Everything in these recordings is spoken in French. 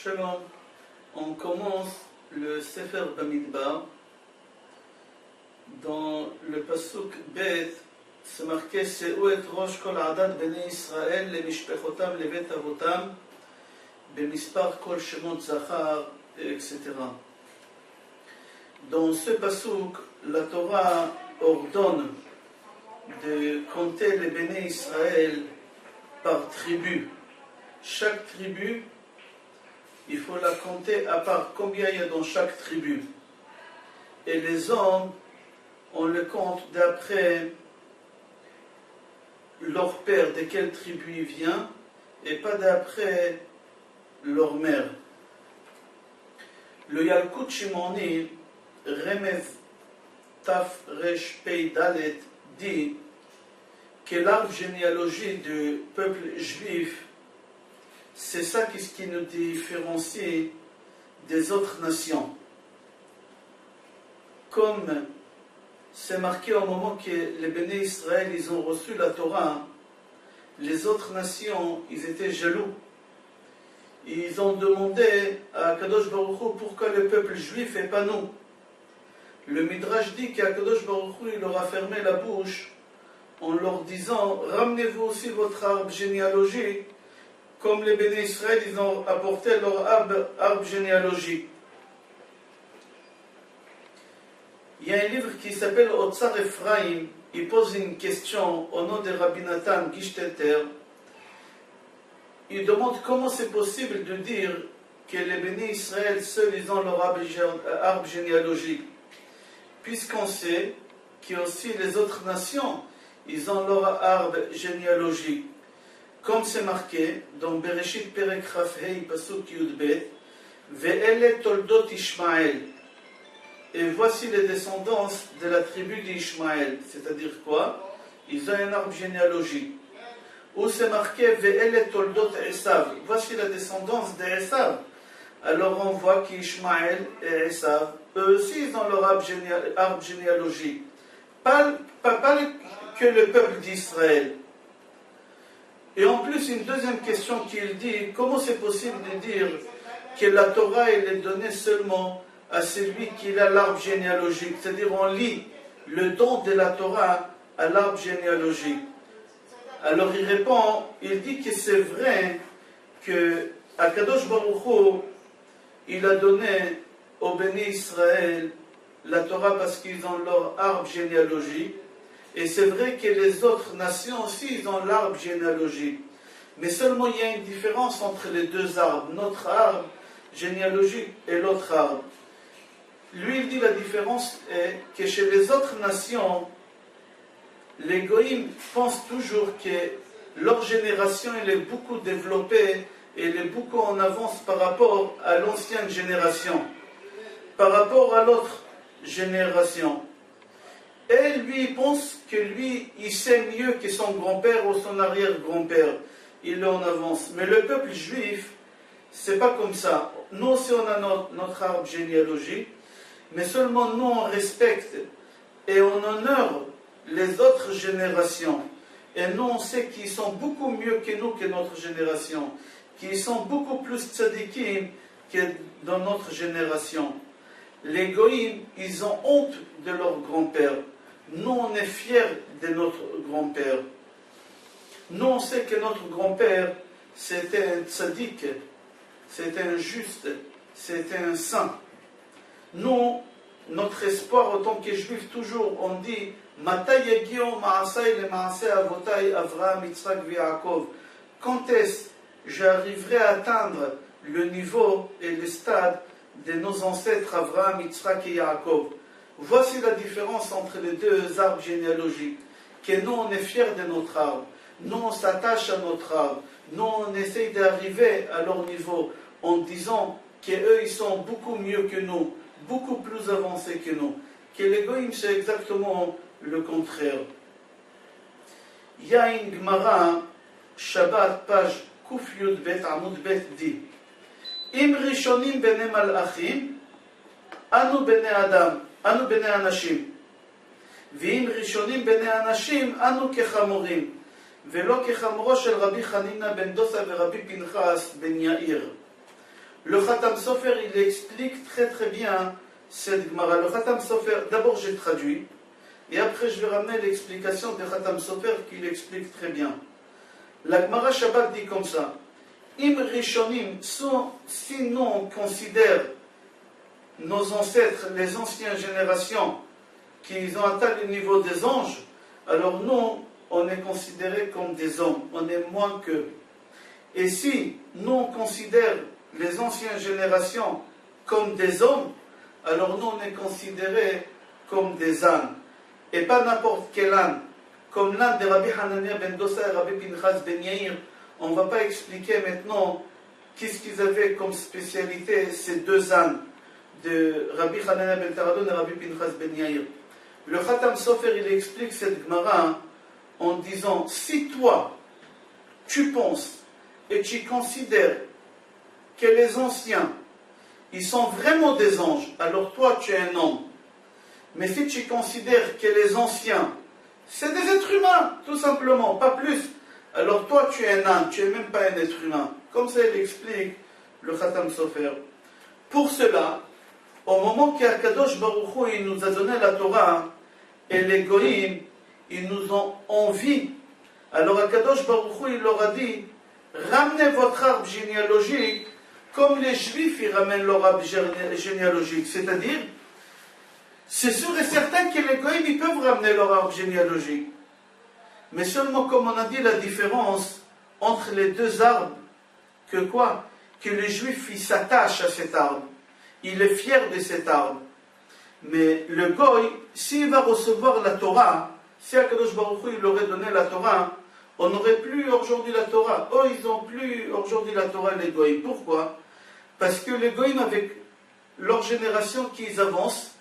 Shalom, on commence le Sefer Bamidbar. Dans le pasuk Bet, c'est marqué Se'u et rosh kol adat bnei Israël le mishpechotam le bet avotam bemispar kol shemot zachar, etc. Dans ce pasuk, la Torah ordonne de compter les béné Israël par tribu. Chaque tribu, il faut la compter à part combien il y a dans chaque tribu. Et les hommes, on le compte d'après leur père, de quelle tribu il vient, et pas d'après leur mère. Le Yalkut Shimoni, Remez Taf Resh Pei Dalet, dit que l'arbre généalogique du peuple juif, c'est ça qui nous différencie des autres nations. Comme c'est marqué au moment que les béné Israël ils ont reçu la Torah, les autres nations ils étaient jaloux. Ils ont demandé à Kadosh Baruch Hu pourquoi le peuple juif et pas nous. Le Midrash dit qu'Akadosh Baruch Hu il leur a fermé la bouche en leur disant ramenez-vous aussi votre arbre généalogique comme les béné Israël ils ont apporté leur arbre généalogique. Il y a un livre qui s'appelle Otsar Ephraim, il pose une question au nom de Rabbi Nathan Gishteter. Il demande comment c'est possible de dire que les béné Israël seuls ils ont leur arbre généalogique, puisqu'on sait qu'il y a aussi les autres nations, ils ont leur arbre généalogique. Comme c'est marqué dans Bereshit Perek Chafhei Pasuk Yudbet, Ve'ele Toldot Ishmael. Et voici les descendants de la tribu d'Ishmaël. C'est-à-dire quoi? Ils ont un arbre généalogique. Où c'est marqué Ve'ele Toldot Esav. Voici la descendance d'Esav. Alors on voit qu'Ishmaël et Esav, eux aussi, ils ont leur arbre généalogique. Pas que le peuple d'Israël. Et en plus, une deuxième question qu'il dit, comment c'est possible de dire que la Torah elle est donnée seulement à celui qui a l'arbre généalogique? C'est-à-dire on lit le don de la Torah à l'arbre généalogique. Alors il répond, il dit que c'est vrai que Akadosh Baruch Hu, il a donné aux béné Israël la Torah parce qu'ils ont leur arbre généalogique. Et c'est vrai que les autres nations aussi, ils ont l'arbre généalogique. Mais seulement il y a une différence entre les deux arbres. Notre arbre généalogique et l'autre arbre. Lui, il dit la différence est que chez les autres nations, les goïms pensent toujours que leur génération elle est beaucoup développée et elle est beaucoup en avance par rapport à l'ancienne génération, par rapport à l'autre génération. Et lui, il pense que lui, il sait mieux que son grand-père ou son arrière-grand-père. Il est en avance. Mais le peuple juif, c'est pas comme ça. Nous aussi, on a notre arbre généalogique, mais seulement nous, on respecte et on honore les autres générations. Et nous, on sait qu'ils sont beaucoup mieux que nous, que notre génération. Qu'ils sont beaucoup plus tzadikim que dans notre génération. Les goïms, ils ont honte de leur grand-père. Nous, on est fiers de notre grand-père. Nous, on sait que notre grand-père, c'était un tzaddik, c'était un juste, c'était un saint. Nous, notre espoir en tant que juifs, toujours, on dit Matay yagion ma'asai le ma'asei avotai Avraham, Yitzhak et Yaakov. Quand est-ce que j'arriverai à atteindre le niveau et le stade de nos ancêtres Avraham, Yitzhak et Yaakov? Voici la différence entre les deux arbres généalogiques. Que nous, on est fiers de notre arbre. Nous, on s'attache à notre arbre. Nous, on essaye d'arriver à leur niveau en disant qu'eux, ils sont beaucoup mieux que nous, beaucoup plus avancés que nous. Que les goïms, c'est exactement le contraire. Il y a une Gemara, Shabbat, page Kuf Yud Bet, Amud Bet, dit Im rishonim bene malachim, anu bene adam. אנו בני אנשים, ואם ראשונים בני אנשים, אנו כחמורים, ולא כחמורו של רבי חנינא בן דוסא ורבי פנחס בן יאיר. Le Khatam Sofer, il explique très très bien cette Gemara. Le Khatam Sofer, d'abord j'ai traduit, et après je vais ramener l'explication de Khatam Sofer qui l'explique très bien. La Gemara Shabbat dit comme ça. Im Rishonim, si nous on considère nos ancêtres, les anciennes générations, qui ont atteint le niveau des anges, alors nous, on est considérés comme des hommes, on est moins qu'eux. Et si nous on considère les anciennes générations comme des hommes, alors nous on est considérés comme des ânes. Et pas n'importe quel âne. Comme l'âne de Rabbi Hanania ben Dosa et Rabbi Pinchas ben Yair, on ne va pas expliquer maintenant qu'est-ce qu'ils avaient comme spécialité ces deux ânes de Rabbi Hanania ben Taradon et Rabbi Pinchas ben Yair. Le Khatam Sofer, il explique cette Gemara en disant, si toi, tu penses et tu considères que les anciens, ils sont vraiment des anges, alors toi, tu es un homme. Mais si tu considères que les anciens, c'est des êtres humains, tout simplement, pas plus, alors toi, tu es un âne, tu n'es même pas un être humain. Comme ça, il explique le Khatam Sofer. Pour cela, au moment qu'Akadosh Baruch Hu, il nous a donné la Torah, et les Goïm, ils nous ont envie. Alors Akadosh Baruch Hu, il leur a dit, ramenez votre arbre généalogique comme les Juifs, ils ramènent leur arbre généalogique. C'est-à-dire, c'est sûr et certain que les Goïm, ils peuvent ramener leur arbre généalogique. Mais seulement, comme on a dit, la différence entre les deux arbres, que quoi? Que les Juifs, ils s'attachent à cet arbre. Il est fier de cet arbre. Mais le Goï, s'il va recevoir la Torah, si Akadosh Baruch Hu, il aurait donné la Torah, on n'aurait plus aujourd'hui la Torah. Oh, ils n'ont plus aujourd'hui la Torah, les Goïm. Pourquoi? Parce que les Goïm, avec leur génération qui avancent,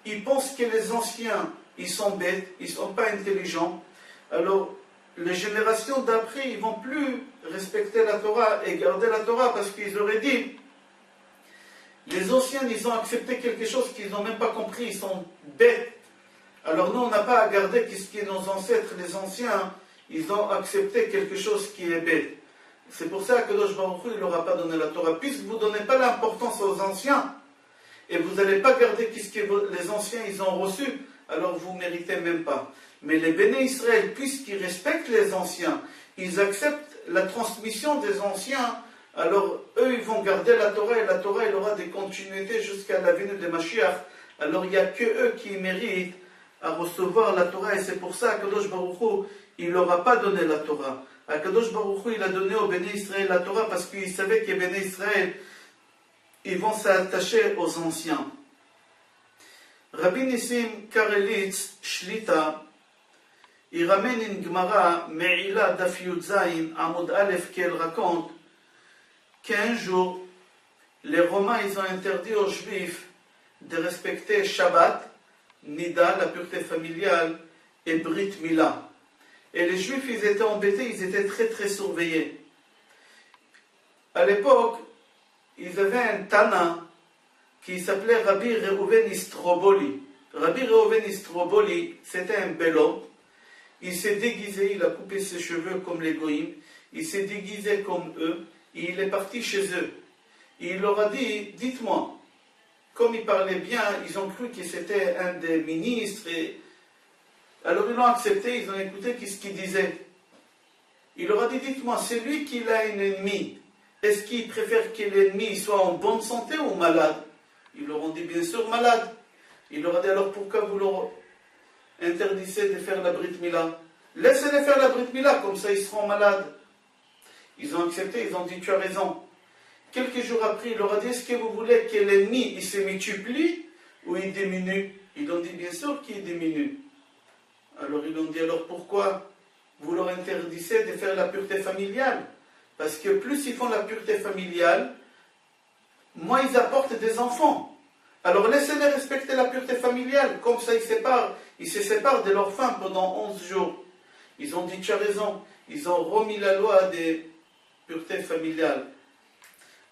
ils pensent que les anciens, ils sont bêtes, ils ne sont pas intelligents. Alors, les générations d'après, ils ne vont plus respecter la Torah et garder la Torah parce qu'ils auraient dit, les anciens, ils ont accepté quelque chose qu'ils n'ont même pas compris, ils sont bêtes. Alors nous, on n'a pas à garder ce qui est nos ancêtres, les anciens, ils ont accepté quelque chose qui est bête. C'est pour ça que Kadosh Baruch Hu, il n'aura pas donné la Torah. Puisque vous ne donnez pas l'importance aux anciens, et vous n'allez pas garder ce que les anciens, ils ont reçu, alors vous ne méritez même pas. Mais les Béné Israël, puisqu'ils respectent les anciens, ils acceptent la transmission des anciens, alors eux, ils vont garder la Torah, et la Torah, elle aura des continuités jusqu'à la venue de Mashiach. Alors il n'y a que eux qui méritent à recevoir la Torah, et c'est pour ça qu'Akadosh Baruch Hu, il n'aura pas donné la Torah. Akadosh Baruch Hu, il a donné aux Béné Israël la Torah parce qu'il savait que les Béné Israël, ils vont s'attacher aux anciens. Rabbi Nissim Karelitz Shlita, il ramène une Gemara, Me'ila Daf Yud Zayin, Amud Aleph, qu'elle raconte qu'un jour, les Romains, ils ont interdit aux Juifs de respecter Shabbat, Nida, la pureté familiale, et Brit Mila. Et les Juifs, ils étaient embêtés, ils étaient très très surveillés. À l'époque, ils avaient un Tana qui s'appelait Rabbi Reuven Istroboli. Rabbi Reuven Istroboli, c'était un bel homme. Il s'est déguisé, il a coupé ses cheveux comme les Goïms, il s'est déguisé comme eux, et il est parti chez eux. Et il leur a dit, dites-moi, comme il parlait bien, ils ont cru que c'était un des ministres, et alors ils l'ont accepté, ils ont écouté ce qu'il disait. Il leur a dit, dites-moi, c'est lui qui a un ennemi. Est-ce qu'il préfère que l'ennemi soit en bonne santé ou malade? Ils leur ont dit, bien sûr, malade. Il leur a dit, alors pourquoi vous leur interdisez de faire la Brit Mila? Laissez-les faire la Brit Mila, comme ça ils seront malades. Ils ont accepté, ils ont dit, tu as raison. Quelques jours après, il leur a dit, est-ce que vous voulez que l'ennemi il se multiplie ou il diminue? Ils ont dit, bien sûr qu'il diminue. Alors ils ont dit, alors pourquoi vous leur interdisez de faire la pureté familiale? Parce que plus ils font la pureté familiale, moins ils apportent des enfants. Alors laissez-les respecter la pureté familiale, comme ça ils se séparent de leur femme pendant 11 jours. Ils ont dit, tu as raison, ils ont remis la loi des puretés familiales.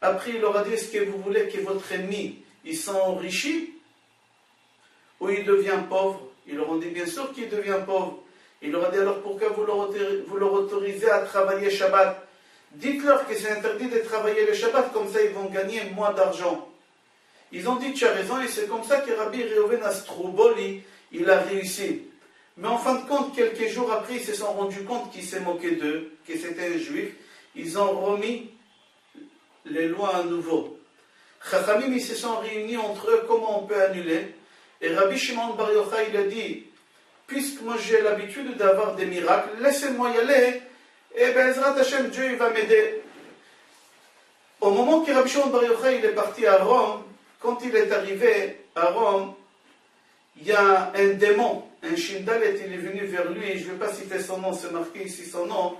Après, il leur a dit, est-ce que vous voulez que votre ennemi, il s'enrichit ou il devient pauvre? Ils leur ont dit, bien sûr qu'il devient pauvre. Il leur a dit, alors pourquoi vous leur autorisez à travailler Shabbat? Dites-leur que c'est interdit de travailler le Shabbat, comme ça ils vont gagner moins d'argent. Ils ont dit, tu as raison, et c'est comme ça que Rabbi Reuven Astrouboli, il a réussi. Mais en fin de compte, quelques jours après, ils se sont rendus compte qu'ils s'est moqué d'eux, que c'était un juif. Ils ont remis les lois à nouveau. Chachamim, ils se sont réunis entre eux, comment on peut annuler. Et Rabbi Shimon Bar Yochai, il a dit, puisque moi j'ai l'habitude d'avoir des miracles, laissez-moi y aller, et ben Ezrat Hashem, Dieu il va m'aider. Au moment que Rabbi Shimon Bar Yochai il est parti à Rome, quand il est arrivé à Rome, il y a un démon, un Shindalet, il est venu vers lui, je ne vais pas citer son nom, c'est marqué ici son nom,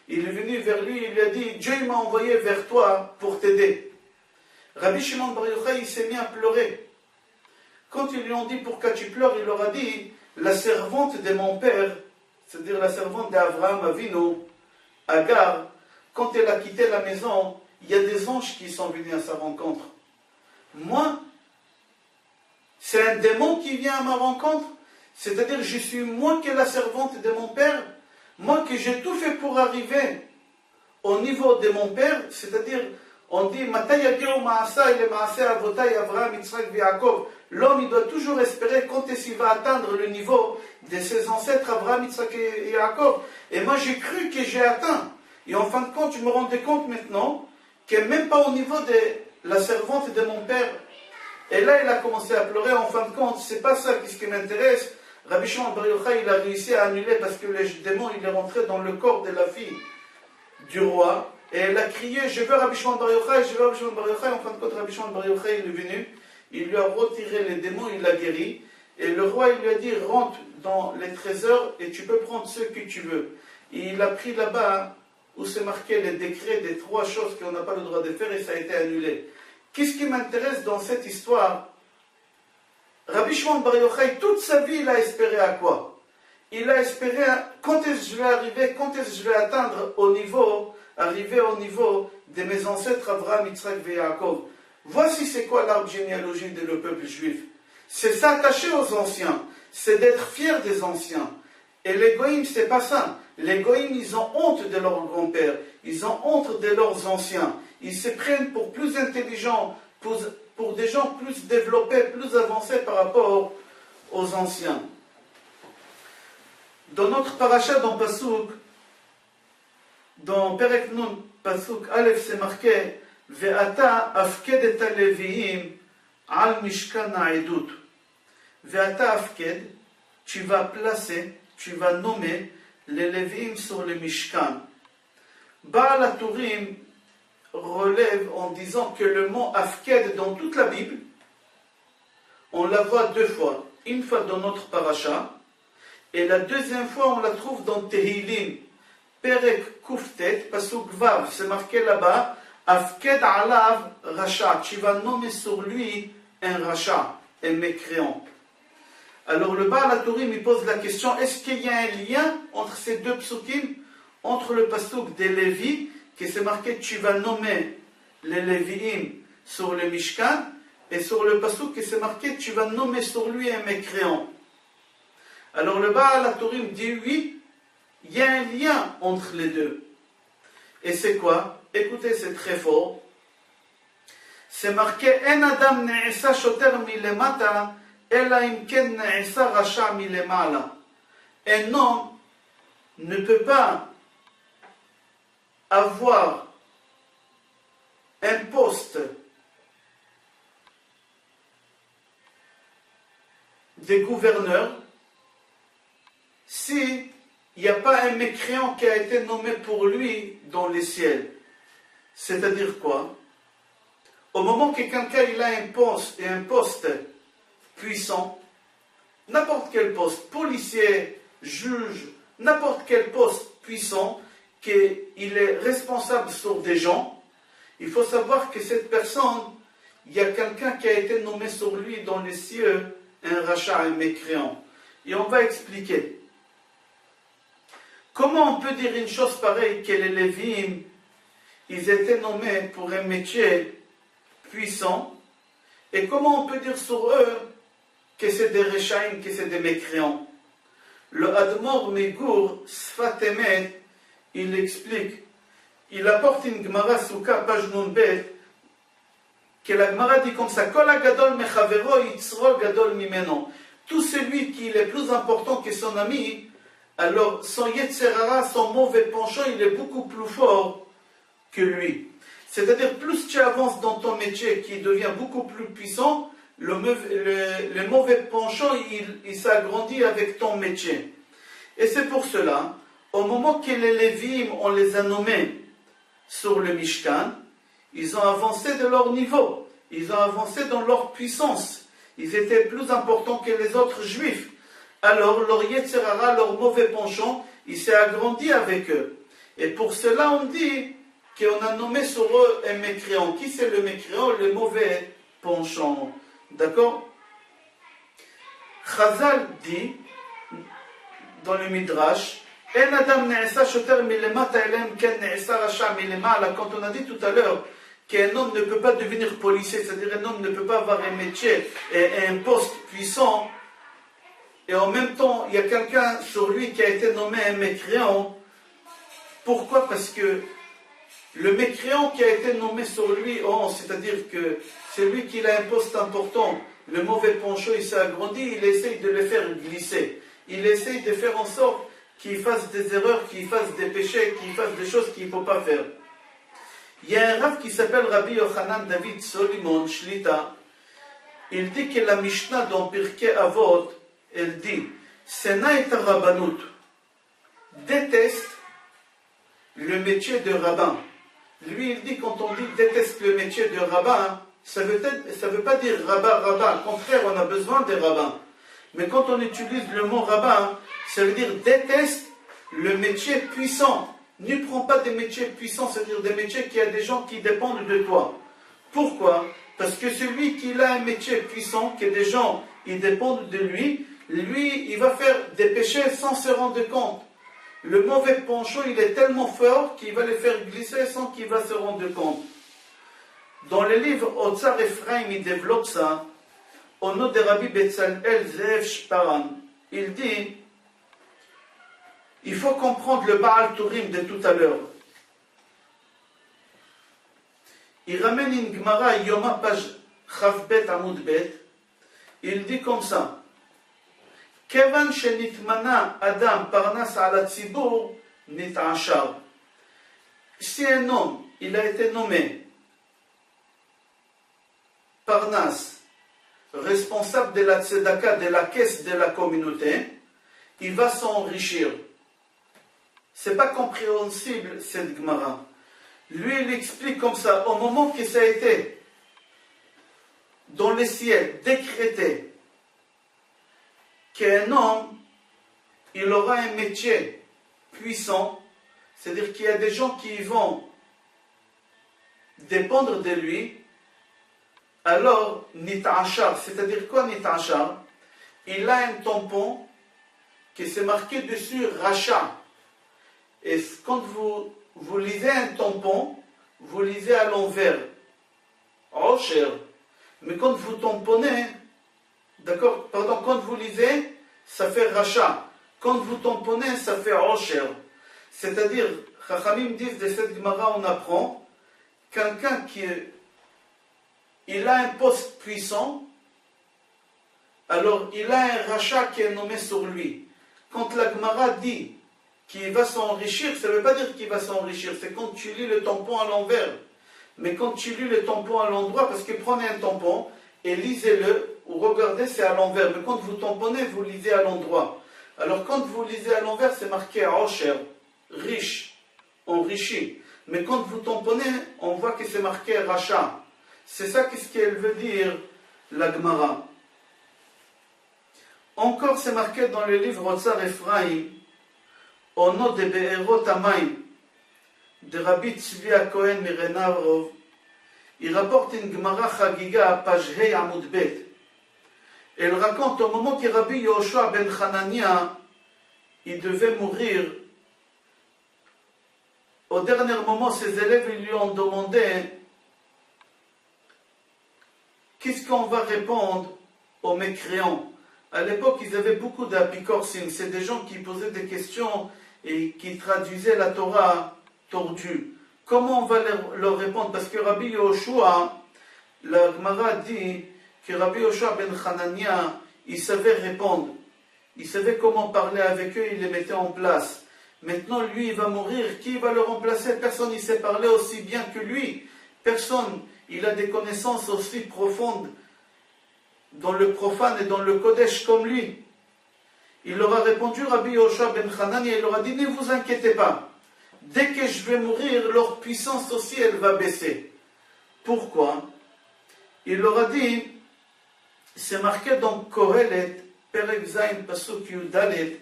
il est venu vers lui, il lui a dit, Dieu m'a envoyé vers toi pour t'aider. Rabbi Shimon Bar Yochai, il s'est mis à pleurer. Quand ils lui ont dit, pourquoi tu pleures, il leur a dit, la servante de mon père, c'est-à-dire la servante d'Abraham Avinu, Agar, quand elle a quitté la maison, il y a des anges qui sont venus à sa rencontre. Moi, c'est un démon qui vient à ma rencontre, c'est-à-dire je suis moi qui est la servante de mon père, moi que j'ai tout fait pour arriver au niveau de mon père, c'est-à-dire on dit l'homme il doit toujours espérer quand est-ce qu'il va atteindre le niveau de ses ancêtres Abraham, Yitzhak et Yaakov. Et moi j'ai cru que j'ai atteint. Et en fin de compte, je me rendais compte maintenant que même pas au niveau de la servante de mon père. Et là il a commencé à pleurer. En fin de compte, c'est pas ça qui m'intéresse. Rabbi Shimon Bar Yochai il a réussi à annuler parce que le démon il est rentré dans le corps de la fille du roi. Et elle a crié, je veux Rabbi Shimon Bar Yochai, je veux Rabbi Shimon Bar Yochai. En fin de compte, Rabbi Shimon Bar Yochai il est venu, il lui a retiré les démons, il l'a guéri. Et le roi il lui a dit, rentre dans les trésors et tu peux prendre ce que tu veux. Et il a pris là-bas où c'est marqué les décrets des 3 choses qu'on n'a pas le droit de faire et ça a été annulé. Qu'est-ce qui m'intéresse dans cette histoire? Rabbi Shimon Bar Yochai, toute sa vie, il a espéré à quoi? Il a espéré quand est-ce que je vais arriver, quand est-ce que je vais atteindre arriver au niveau de mes ancêtres Abraham, Yitzhak et Yaakov. Voici c'est quoi l'arbre généalogique de le peuple juif. C'est s'attacher aux anciens, c'est d'être fier des anciens. Et les goïms, c'est pas ça. Les goïms, ils ont honte de leurs grands-pères, ils ont honte de leurs anciens. Ils se prennent pour plus intelligents, pour des gens plus développés, plus avancés par rapport aux anciens. Dans notre paracha, dans Pasuk, dans Perek Nun, Pasuk Aleph, c'est marqué Ve'ata afked et aleviim al mishkan ha'edut. Ve'ata afked, tu vas placer, tu vas nommer les Lévi'im sur le Mishkan. Baal HaTurim relève en disant que le mot afked dans toute la Bible, on la voit 2 fois. Une fois dans notre paracha, et la deuxième fois on la trouve dans Tehillim. Perek Kuftet, Pasuk Vav, c'est marqué là-bas, Afked alav Racha, tu vas nommer sur lui un Racha, un mécréant. Alors le Baal HaTurim il pose la question, est-ce qu'il y a un lien entre ces 2 psukim, entre le Pasuk des Lévi, qui c'est marqué, tu vas nommer les Lévi'im sur le Mishkan, et sur le Pasuk qui c'est marqué, tu vas nommer sur lui un mécréant. Alors le Baal HaTurim dit oui, il y a un lien entre les deux. Et c'est quoi? Écoutez, c'est très fort. C'est marqué En adam ne'isa shoter milemata ela im ken ne'isa rasha milemala. Un homme ne peut pas avoir un poste de gouverneur si il n'y a pas un mécréant qui a été nommé pour lui dans les ciels. C'est-à-dire quoi? Au moment que quelqu'un il a un poste puissant, n'importe quel poste, policier, juge, n'importe quel poste puissant, qu'il est responsable sur des gens, il faut savoir que cette personne, il y a quelqu'un qui a été nommé sur lui dans les cieux, un rachat, un mécréant. Et on va expliquer. Comment on peut dire une chose pareille que les Lévi'im, ils étaient nommés pour un métier puissant, et comment on peut dire sur eux que c'est des Rechaim, que c'est des mécréants? Le Admor Megur Sfat Emet, il explique, il apporte une Gemara Souka, page Nunbet, que la Gemara dit comme ça, Kol gadol mechavero yitzro gadol mimeno. Tout celui qui est plus important que son ami, alors son Yetzerara, son mauvais penchant, il est beaucoup plus fort que lui. C'est-à-dire, plus tu avances dans ton métier qui devient beaucoup plus puissant, le mauvais penchant, il s'agrandit avec ton métier. Et c'est pour cela, au moment que les Lévim, on les a nommés sur le Mishkan, ils ont avancé de leur niveau, ils ont avancé dans leur puissance, ils étaient plus importants que les autres Juifs. Alors, leur Yetzerara, leur mauvais penchant, il s'est agrandi avec eux. Et pour cela, on dit qu'on a nommé sur eux un mécréant. Qui c'est le mécréant? Le mauvais penchant. D'accord? Chazal dit, dans le Midrash, quand on a dit tout à l'heure qu'un homme ne peut pas devenir policier, c'est-à-dire un homme ne peut pas avoir un métier et un poste puissant, et en même temps, il y a quelqu'un sur lui qui a été nommé un mécréant. Pourquoi? Parce que le mécréant qui a été nommé sur lui, c'est-à-dire que c'est lui qui a un poste important, le mauvais penchant, il s'est agrandi, il essaye de le faire glisser. Il essaye de faire en sorte qu'il fasse des erreurs, qu'il fasse des péchés, qu'il fasse des choses qu'il ne faut pas faire. Il y a un rav qui s'appelle Rabbi Yochanan David Solomon Shlita. Il dit que la Mishnah dans Pirkei Avot, elle dit, Sena et Rabbanut déteste le métier de rabbin. Lui, il dit, quand on dit déteste le métier de rabbin, ça veut pas dire rabbin. Au contraire, on a besoin des rabbins. Mais quand on utilise le mot rabbin, ça veut dire déteste le métier puissant. Ne prends pas des métiers puissants, c'est-à-dire des métiers qui a des gens qui dépendent de toi. Pourquoi? Parce que celui qui a un métier puissant, que des gens ils dépendent de lui, il va faire des péchés sans se rendre compte. Le mauvais penchant, il est tellement fort qu'il va les faire glisser sans qu'il va se rendre compte. Dans le livre Otsar Ephraim, il développe ça. Au nom de Rabbi Betzalel Zev Shparan, il dit, il faut comprendre le Baal Turim de tout à l'heure. Il ramène une Gemara, Yoma, page Chavbet Amudbet. Il dit comme ça, Kevan shenitmana Adam parnas ala tzibur nit'ashar. Si un homme, il a été nommé Parnas, responsable de la tzedaka, de la caisse de la communauté, il va s'enrichir. C'est pas compréhensible cette Gemara. Lui, il explique comme ça, au moment que ça a été dans le ciel décrété qu'un homme, il aura un métier puissant, c'est-à-dire qu'il y a des gens qui vont dépendre de lui, alors, Nit'achar, c'est-à-dire quoi Nit'achar? Il a un tampon qui s'est marqué dessus Racha. Et quand vous lisez un tampon, vous lisez à l'envers, Rocher. Mais quand vous tamponnez, d'accord, pardon, quand vous lisez, ça fait Racha. Quand vous tamponnez, ça fait Rocher. C'est-à-dire, Chachamim disent de cette Gemara, on apprend, quelqu'un il a un poste puissant, alors il a un rachat qui est nommé sur lui. Quand la Gemara dit qu'il va s'enrichir, ça ne veut pas dire qu'il va s'enrichir, c'est quand tu lis le tampon à l'envers. Mais quand tu lis le tampon à l'endroit, parce que prenez un tampon et lisez-le, ou regardez, c'est à l'envers. Mais quand vous tamponnez, vous lisez à l'endroit. Alors quand vous lisez à l'envers, c'est marqué Rocher, riche, enrichi. Mais quand vous tamponnez, on voit que c'est marqué rachat. C'est ça qu'est-ce qu'elle veut dire, la Gemara. Encore, c'est marqué dans le livre Otsar Ephraim, au nom de Be'erot Hamayim, de Rabbi Tzvi Cohen Mirenarov. Il rapporte une Gemara Chagiga, page Hei Amud Bet. Elle raconte au moment que Rabbi Yoshua ben Hanania, il devait mourir. Au dernier moment, ses élèves lui ont demandé qu'est-ce qu'on va répondre aux mécréants. À l'époque, ils avaient beaucoup d'apicorsim. C'est des gens qui posaient des questions et qui traduisaient la Torah tordue. comment on va leur répondre? Parce que Rabbi Yoshua, la Gemara dit que Rabbi Yoshua ben Hanania, il savait répondre. Il savait comment parler avec eux, il les mettait en place. Maintenant, lui, il va mourir. Qui va le remplacer? Personne ne sait parler aussi bien que lui. Personne, il a des connaissances aussi profondes dans le profane et dans le Kodesh comme lui. Il leur a répondu, Rabbi Yoshua ben Hanania, il leur a dit, ne vous inquiétez pas. Dès que je vais mourir, leur puissance aussi, elle va baisser. Pourquoi? Il leur a dit, c'est marqué dans Kohelet, Perek Zayin, Pasuk Yudalet,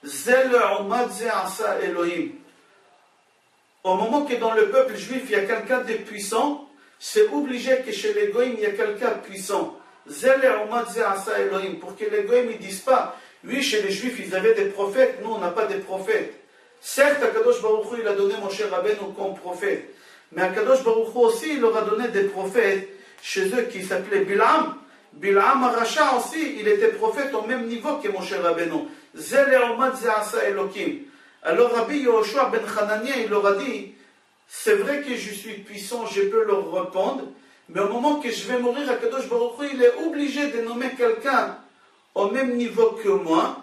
Zel Umad Ze Asa Elohim. Au moment que dans le peuple juif, il y a quelqu'un de puissant, c'est obligé que chez les Goïm, il y a quelqu'un de puissant. Zel Umad Ze Asa Elohim. Pour que les Goïm ne disent pas, oui, chez les Juifs, ils avaient des prophètes, nous, on n'a pas de prophètes. Certes, Akadosh Baruch Hu, il a donné Moshe Rabbeinu comme prophète. Mais Akadosh Baruch Hu aussi, il leur a donné des prophètes chez eux qui s'appelaient Bil'am. Bil'am Aracha aussi, il était prophète au même niveau que Moshe Rabbeinu. Zel Umad Ze Asa Elohim. Alors Rabbi Yoshua ben Hanania, il leur a dit, c'est vrai que je suis puissant, je peux leur répondre, mais au moment que je vais mourir, Akadosh Baruch Hu, il est obligé de nommer quelqu'un au même niveau que moi,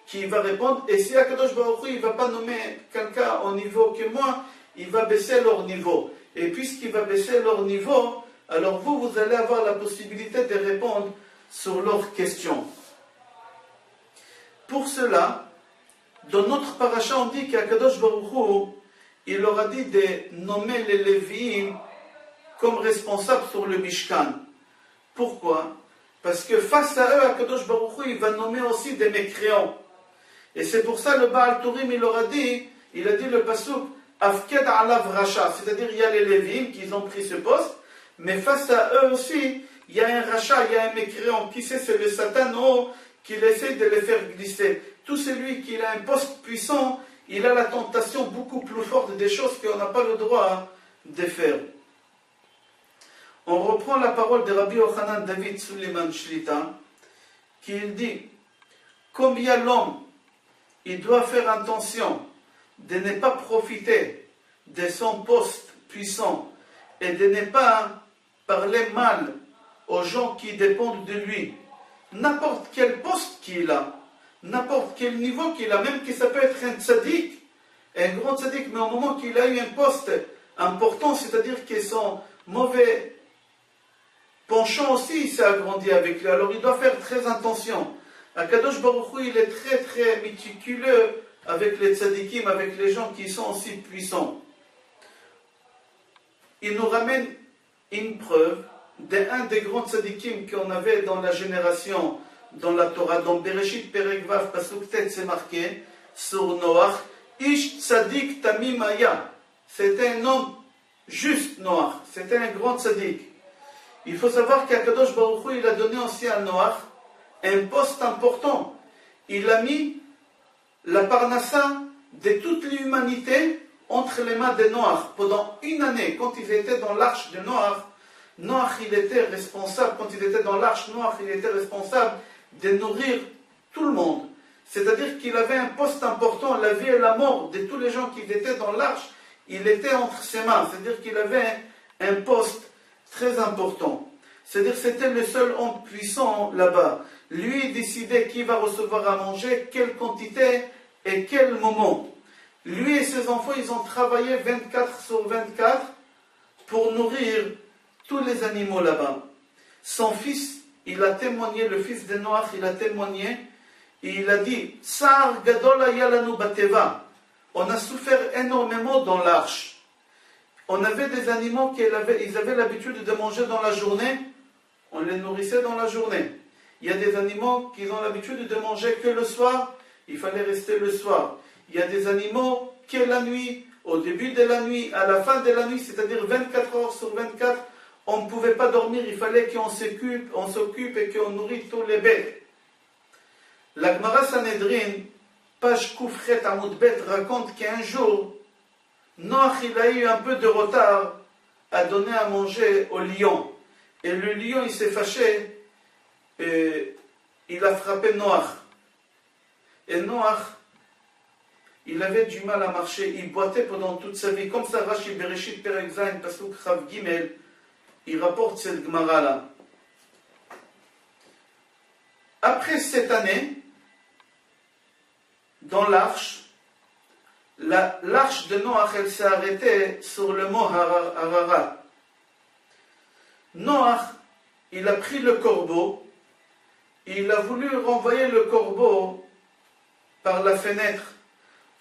qui va répondre, et si Akadosh Baruch Hu, il ne va pas nommer quelqu'un au niveau que moi, il va baisser leur niveau. Et puisqu'il va baisser leur niveau, alors vous allez avoir la possibilité de répondre sur leurs questions. Pour cela, dans notre paracha, on dit qu'Akadosh Baruch Hu, il leur a dit de nommer les Lévi'im comme responsables sur le Mishkan. Pourquoi? Parce que face à eux, Akadosh Baruch Hu, il va nommer aussi des mécréants. Et c'est pour ça le Baal Turim, il leur a dit, le pasuk, Afked alav Racha, c'est-à-dire il y a les Lévi'im qui ont pris ce poste, mais face à eux aussi, il y a un Racha, il y a un mécréant. Qui c'est le Satan qui essaie de les faire glisser. Tout celui qui a un poste puissant, il a la tentation beaucoup plus forte des choses qu'on n'a pas le droit de faire. On reprend la parole de Rabbi Yochanan David Suleiman Shlita, qui dit, combien l'homme, il doit faire attention de ne pas profiter de son poste puissant et de ne pas parler mal aux gens qui dépendent de lui. N'importe quel poste qu'il a, n'importe quel niveau qu'il a, même que ça peut être un tzaddik, un grand tzaddik, mais au moment qu'il a eu un poste important, c'est-à-dire que son mauvais penchant aussi, il s'est agrandi avec lui. Alors il doit faire très attention. Akadosh Baruch Hu, il est très très méticuleux avec les tzaddikim, avec les gens qui sont aussi puissants. Il nous ramène une preuve d'un des grands tzaddikim qu'on avait dans la génération, dans la Torah, dans Bereshit Perek Vav, Pasuk Tet, c'est marqué, sur Noach, Ish Tzaddik Tamim Aya. C'était un homme juste, Noach. C'était un grand tzaddik. Il faut savoir qu'Akadosh Baruch Hu, il a donné aussi à Noach un poste important. Il a mis la parnassa de toute l'humanité entre les mains de Noach. Pendant une année, quand ils étaient dans l'arche de Noach, Noach, il était responsable, quand il était dans l'arche, Noach, il était responsable de nourrir tout le monde. C'est-à-dire qu'il avait un poste important, la vie et la mort de tous les gens qui étaient dans l'arche, il était entre ses mains. C'est-à-dire qu'il avait un poste très important. C'est-à-dire que c'était le seul homme puissant là-bas. Lui, il décidait qui va recevoir à manger, quelle quantité et quel moment. Lui et ses enfants, ils ont travaillé 24 sur 24 pour nourrir tous les animaux là-bas. Son fils, il a témoigné, le fils de Noach, il a témoigné, et il a dit, Sar gadol haya lanu bateva. On a souffert énormément dans l'arche. On avait des animaux ils avaient l'habitude de manger dans la journée, on les nourrissait dans la journée. Il y a des animaux qui ont l'habitude de manger que le soir, il fallait rester le soir. Il y a des animaux que la nuit, au début de la nuit, à la fin de la nuit, c'est-à-dire 24 heures sur 24, on ne pouvait pas dormir, il fallait qu'on s'occupe et qu'on nourrit tous les bêtes. La Gemara Sanhedrin, page Koufret Amoudbet, raconte qu'un jour, Noach il a eu un peu de retard à donner à manger au lion. Et le lion il s'est fâché et il a frappé Noach. Et Noach, il avait du mal à marcher, il boitait pendant toute sa vie. Comme ça, Rashi Bereshit Perek Zayin, Pasuk Chav Gimel, il rapporte cette Gemara-là. Après cette année, dans l'arche, l'arche de Noach, elle s'est arrêtée sur le mont Ararat. Noach, il a pris le corbeau, il a voulu renvoyer le corbeau par la fenêtre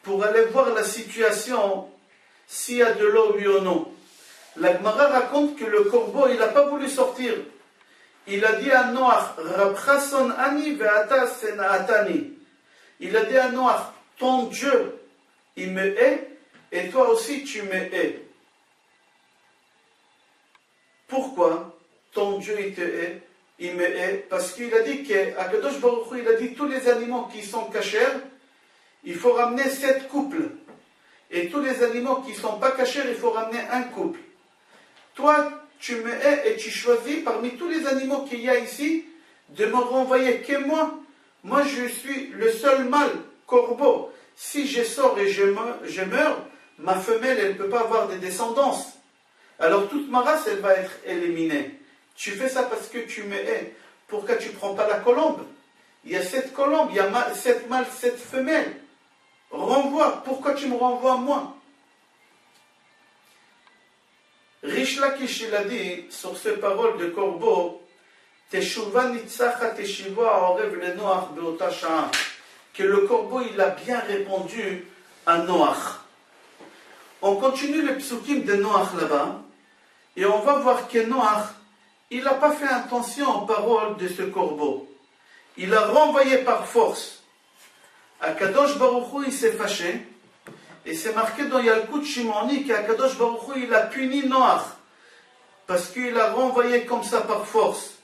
pour aller voir la situation, s'il y a de l'eau, oui ou non. La Gemara raconte que le corbeau, il n'a pas voulu sortir. Il a dit à Noach, Rab Chasson ani ve'ata sena'atani. Il a dit à Noach, ton Dieu, il me hait, et toi aussi tu me hais. Pourquoi ton Dieu il te hait, il me hait? Parce qu'il a dit qu'Akadosh Baruch Hu, il a dit tous les animaux qui sont cachers, il faut ramener 7 couples. Et tous les animaux qui ne sont pas cachers, il faut ramener un couple. Toi, tu me hais et tu choisis parmi tous les animaux qu'il y a ici de me renvoyer que moi. Moi, je suis le seul mâle, corbeau. Si je sors et je meurs, ma femelle, elle ne peut pas avoir des descendances. Alors toute ma race, elle va être éliminée. Tu fais ça parce que tu me hais. Pourquoi tu ne prends pas la colombe? Il y a 7 colombes, il y a 7 mâles, 7 femelles. Renvoie. Pourquoi tu me renvoies moi? Rish Lakish, il a dit sur ces paroles de corbeau, Teshuva nitzacha teshiva orev le Noach beota sha'a, que le corbeau il a bien répondu à Noach. On continue le psukim de Noach là-bas et on va voir que Noach il n'a pas fait attention aux paroles de ce corbeau. Il a renvoyé par force. Akadosh Baruch Hu il s'est fâché. Et c'est marqué dans Yalkut Shimoni qu'Akadosh Baruch Hu il a puni Noach parce qu'il a renvoyé comme ça par force.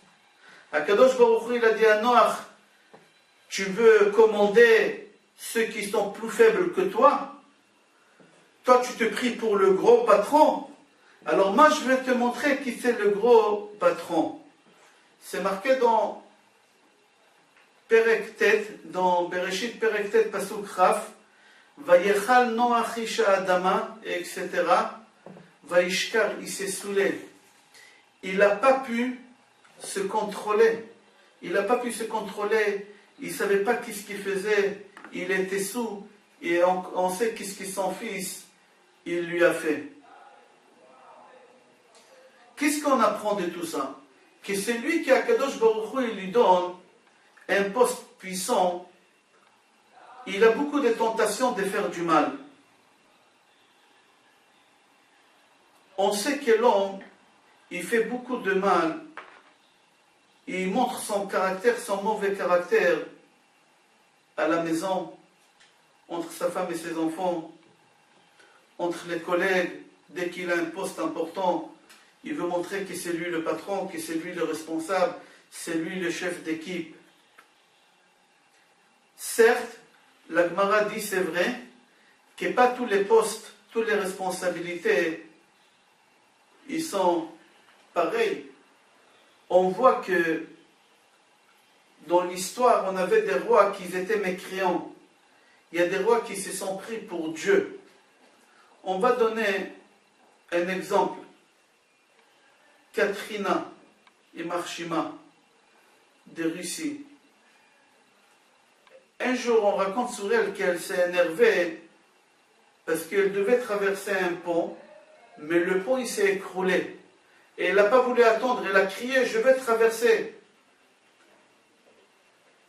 Akadosh Baruch Hu il a dit à Noach, tu veux commander ceux qui sont plus faibles que toi? Toi tu te pries pour le gros patron. Alors moi je vais te montrer qui c'est le gros patron. C'est marqué dans Perek Tet, dans Bereshit Perek Tet Pasuk Chaf, Vayechal Noach isha Adama, etc. Vaishkar, il s'est saoulé. Il n'a pas pu se contrôler. Il n'a pas pu se contrôler. Il ne savait pas qu'est-ce qu'il faisait. Il était sous. Et on sait qu'est-ce que son fils, il lui a fait. Qu'est-ce qu'on apprend de tout ça? Que c'est lui qui, à Kadosh Baruch Hu, il lui donne un poste puissant. Il a beaucoup de tentations de faire du mal. On sait que l'homme, il fait beaucoup de mal. Il montre son caractère, son mauvais caractère à la maison, entre sa femme et ses enfants, entre les collègues. Dès qu'il a un poste important, il veut montrer que c'est lui le patron, que c'est lui le responsable, c'est lui le chef d'équipe. Certes, la Gemara dit, c'est vrai, que pas tous les postes, toutes les responsabilités, ils sont pareils. On voit que dans l'histoire, on avait des rois qui étaient mécréants. Il y a des rois qui se sont pris pour Dieu. On va donner un exemple. Katrina et Marshima de Russie. Un jour, on raconte sur elle qu'elle s'est énervée parce qu'elle devait traverser un pont, mais le pont il s'est écroulé. Et elle n'a pas voulu attendre, elle a crié, je vais traverser.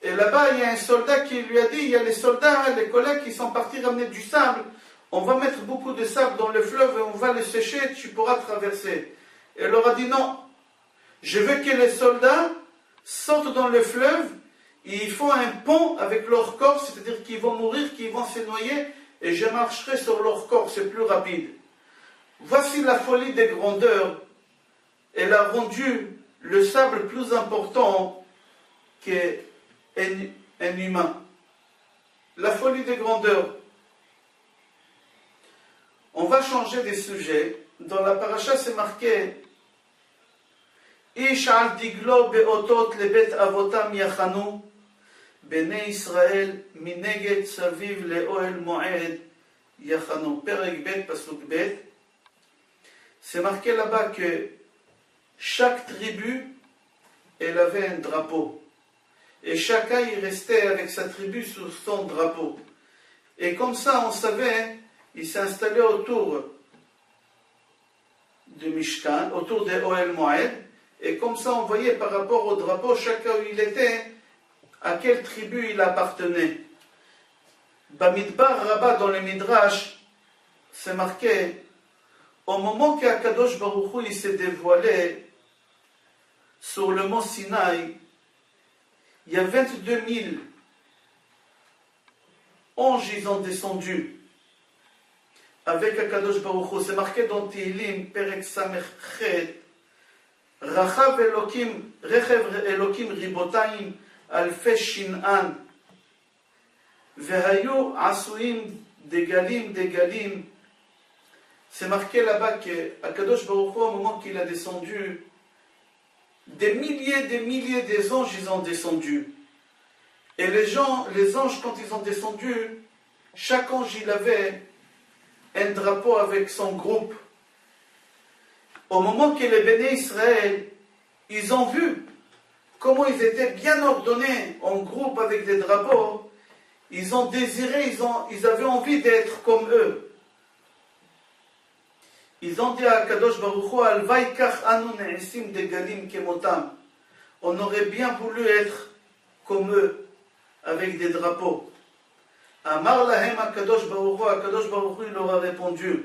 Et là-bas, il y a un soldat qui lui a dit, il y a les soldats, les collègues qui sont partis ramener du sable. On va mettre beaucoup de sable dans le fleuve et on va le sécher, tu pourras traverser. Et elle leur a dit non, je veux que les soldats sortent dans le fleuve, et ils font un pont avec leur corps, c'est-à-dire qu'ils vont mourir, qu'ils vont se noyer, et je marcherai sur leur corps, c'est plus rapide. Voici la folie des grandeurs. Elle a rendu le sable plus important qu'un humain. La folie des grandeurs. On va changer des sujets. Dans la paracha, c'est marqué Ish al diglo beotot lebet avotam yachanu בני ישראל מנגד סביב לאוהל מועד יחנו. פרק ב' פסוק ב'. C'est marqué là-bas que chaque tribu, elle avait un drapeau. Et chacun y restait avec sa tribu sur son drapeau. Et comme ça, on savait, il s'installait autour de Mishkan, autour de Ohel Moed. Et comme ça, on voyait par rapport au drapeau, chacun où il était, à quelle tribu il appartenait. Bamidbar Rabbah, dans le Midrash, c'est marqué, au moment qu'Akadosh Baruch Hu il s'est dévoilé sur le mont Sinaï, il y a 22 000 anges, ils ont descendu avec Akadosh Baruch Hu. C'est marqué dans Tehillim, Perek Samech Chet, Rachav Elokim, Rechev Elokim Ribotayim, Alfe Shin'an, Vehayu Asuim, Degalim, Degalim. C'est marqué là-bas qu'Akadosh Baruch Hu, au moment qu'il a descendu, des milliers des anges, ils ont descendu. Et les anges, quand ils ont descendu, chaque ange, il avait un drapeau avec son groupe. Au moment que les bénis Israël, ils ont vu comment ils étaient bien ordonnés en groupe avec des drapeaux, ils ont désiré, ils avaient envie d'être comme eux. Ils ont dit à Kadosh Baruch Hu, Alvai kach anu ne'esim degalim kemotam. On aurait bien voulu être comme eux, avec des drapeaux. Amar lahem à Kadosh Baruch Hu, il leur a répondu,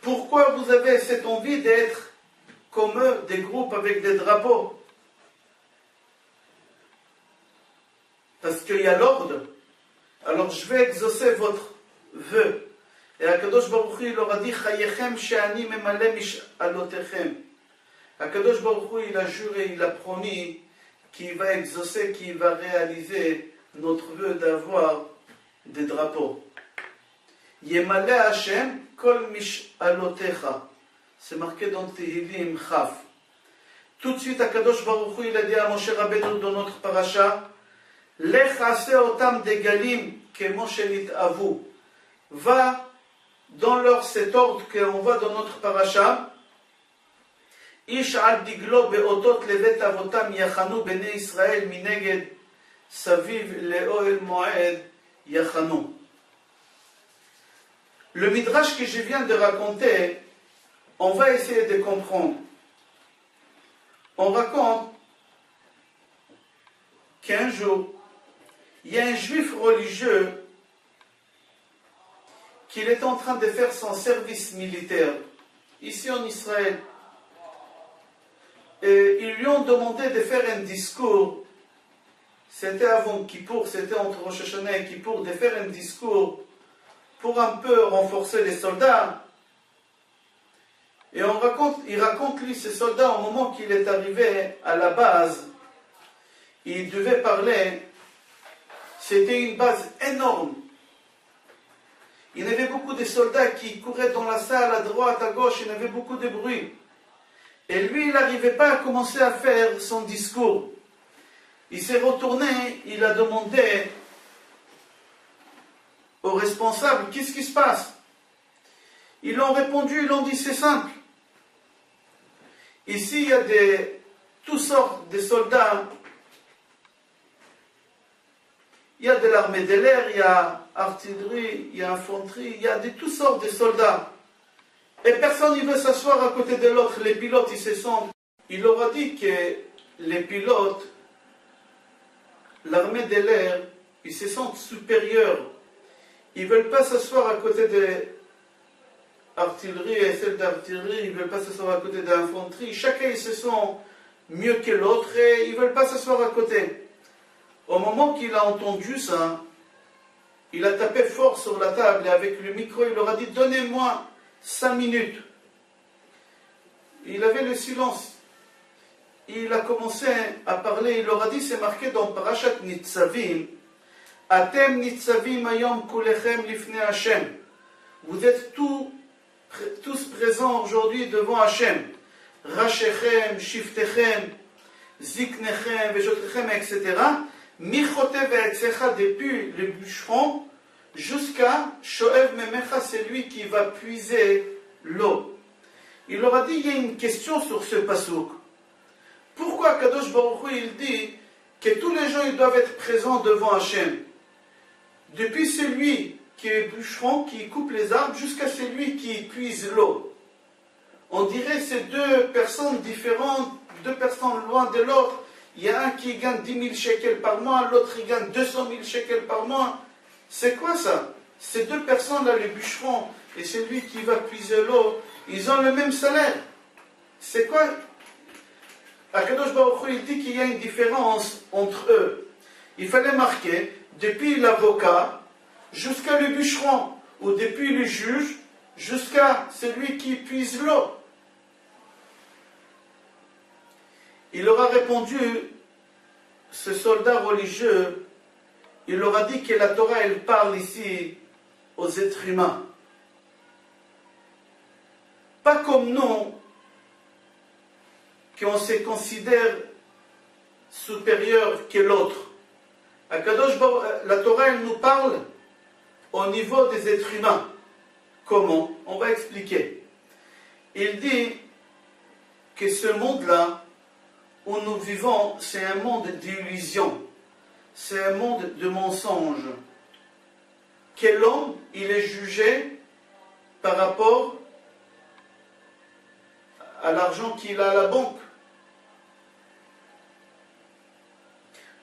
pourquoi vous avez cette envie d'être comme eux, des groupes avec des drapeaux? Parce qu'il y a l'ordre. Alors je vais exaucer votre vœu. Et Akadosh Baruch Hu, il leur a dit, Chayechem she'ani memale mish'alotechem. Akadosh Baruch Hu, il a juré, il a promis qu'il va exaucer, qu'il va réaliser notre vœu d'avoir des drapeaux. Yemale Hashem kol mish'alotecha. C'est marqué dans Tehillim Chaf. Tout de suite, Akadosh Baruch Hu, il a dit à Moshe Rabbeinu dans notre paracha, Lech ase otam degalim kemo shenit'avu. Va dans cet ordre qu'on voit dans notre paracha, Ish al diglo beotot levet avotam yachanu bnei Israël mineged saviv leoel moed yachanu. Le midrash que je viens de raconter, on va essayer de comprendre. On raconte qu'un jour, il y a un juif religieux qu'il est en train de faire son service militaire, ici en Israël. Et ils lui ont demandé de faire un discours, c'était avant Kippour, c'était entre Rosh Hashanah et Kippour, de faire un discours pour un peu renforcer les soldats. Et il raconte lui, ces soldats, au moment qu'il est arrivé à la base, il devait parler, c'était une base énorme. Il y avait beaucoup de soldats qui couraient dans la salle, à droite, à gauche, il y avait beaucoup de bruit. Et lui, il n'arrivait pas à commencer à faire son discours. Il s'est retourné, il a demandé aux responsables, qu'est-ce qui se passe? Ils l'ont répondu, ils l'ont dit, c'est simple. Ici, il y a toutes sortes de soldats. Il y a de l'armée de l'air, il y a artillerie, il y a infanterie, il y a toutes sortes de soldats. Et personne ne veut s'asseoir à côté de l'autre. Les pilotes, ils se sentent. Il leur a dit que les pilotes, l'armée de l'air, ils se sentent supérieurs. Ils ne veulent pas s'asseoir à côté de l'artillerie et celle d'artillerie, ils ne veulent pas s'asseoir à côté de l'infanterie. Chacun, ils se sent mieux que l'autre et ils ne veulent pas s'asseoir à côté. Au moment qu'il a entendu ça, il a tapé fort sur la table et avec le micro, il leur a dit, donnez-moi 5 minutes. Il avait le silence. Il a commencé à parler, il leur a dit, c'est marqué dans Parashat Nitzavim, Atem Nitzavim ayom kulechem lifnei Hashem. Vous êtes tous présents aujourd'hui devant Hashem. Rachechem, Shiftechem, Ziknechem, Vejotechem, etc. Michote ve'etzecha, depuis le bûcheron, jusqu'à Shoev Memecha, c'est lui qui va puiser l'eau. Il leur a dit, il y a une question sur ce pasouk. Pourquoi Kadosh Baruch Hu, il dit que tous les gens ils doivent être présents devant Hachem? Depuis celui qui est bûcheron, qui coupe les arbres, jusqu'à celui qui puise l'eau. On dirait que c'est deux personnes différentes, deux personnes loin de l'autre. Il y a un qui gagne 10 000 shekels par mois, l'autre il gagne 200 000 shekels par mois. C'est quoi ça? Ces deux personnes-là, le bûcheron et celui qui va puiser l'eau, ils ont le même salaire. C'est quoi? Akadosh Baruch Hu, il dit qu'il y a une différence entre eux. Il fallait marquer depuis l'avocat jusqu'à le bûcheron, ou depuis le juge jusqu'à celui qui puise l'eau. Il leur a répondu, ce soldat religieux, il leur a dit que la Torah, elle parle ici aux êtres humains. Pas comme nous, qu'on se considère supérieur que l'autre. La Torah, elle nous parle au niveau des êtres humains. Comment? On va expliquer. Il dit que ce monde-là, où nous vivons, c'est un monde d'illusion. C'est un monde de mensonges. Que l'homme, il est jugé par rapport à l'argent qu'il a à la banque.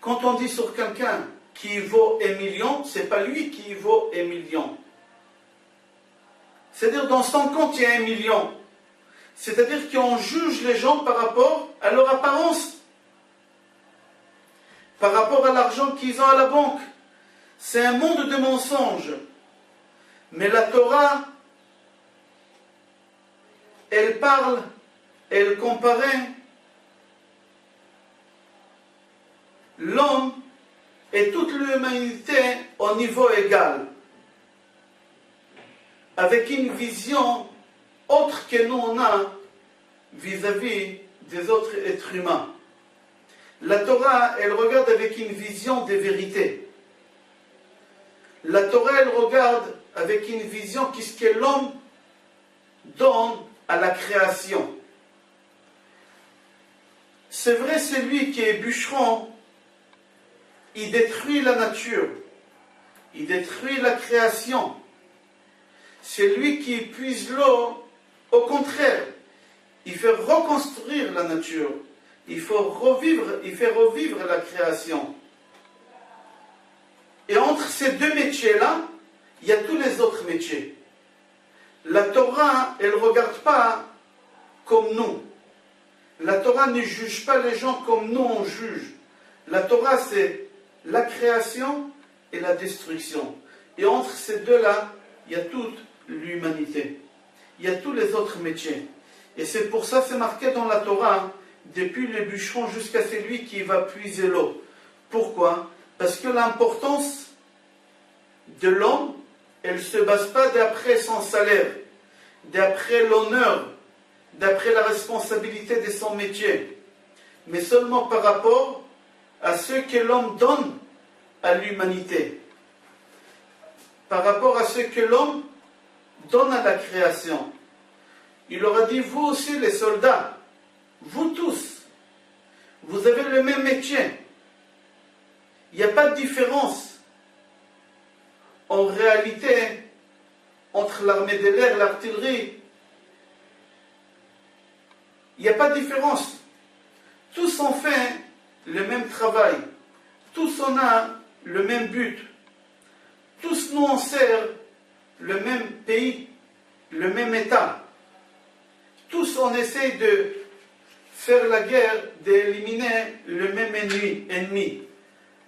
Quand on dit sur quelqu'un qui vaut 1 million, ce n'est pas lui qui vaut 1 million. C'est-à-dire dans son compte, il y a 1 million. C'est-à-dire qu'on juge les gens par rapport à leur apparence, par rapport à l'argent qu'ils ont à la banque. C'est un monde de mensonges. Mais la Torah, elle parle, elle comparait l'homme et toute l'humanité au niveau égal, avec une vision autre que nous on a vis-à-vis des autres êtres humains. La Torah, elle regarde avec une vision des vérités. La Torah, elle regarde avec une vision qu'est-ce que l'homme donne à la création. C'est vrai, celui qui est bûcheron, il détruit la nature, il détruit la création. C'est lui qui puise l'eau, au contraire, il fait reconstruire la nature, il fait revivre la création. Et entre ces deux métiers-là, il y a tous les autres métiers. La Torah, elle ne regarde pas comme nous. La Torah ne juge pas les gens comme nous on juge. La Torah, c'est la création et la destruction. Et entre ces deux-là, il y a toute l'humanité. Il y a tous les autres métiers. Et c'est pour ça, c'est marqué dans la Torah, depuis le bûcheron jusqu'à celui qui va puiser l'eau. Pourquoi? Parce que l'importance de l'homme, elle ne se base pas d'après son salaire, d'après l'honneur, d'après la responsabilité de son métier, mais seulement par rapport à ce que l'homme donne à l'humanité, par rapport à ce que l'homme donne à la création. Il leur a dit, vous aussi les soldats, vous tous, vous avez le même métier. Il n'y a pas de différence en réalité entre l'armée de l'air et l'artillerie. Il n'y a pas de différence. Tous ont fait le même travail. Tous on a le même but. Tous nous on sert le même pays, le même État. Tous on essaie de faire la guerre, d'éliminer le même ennemi.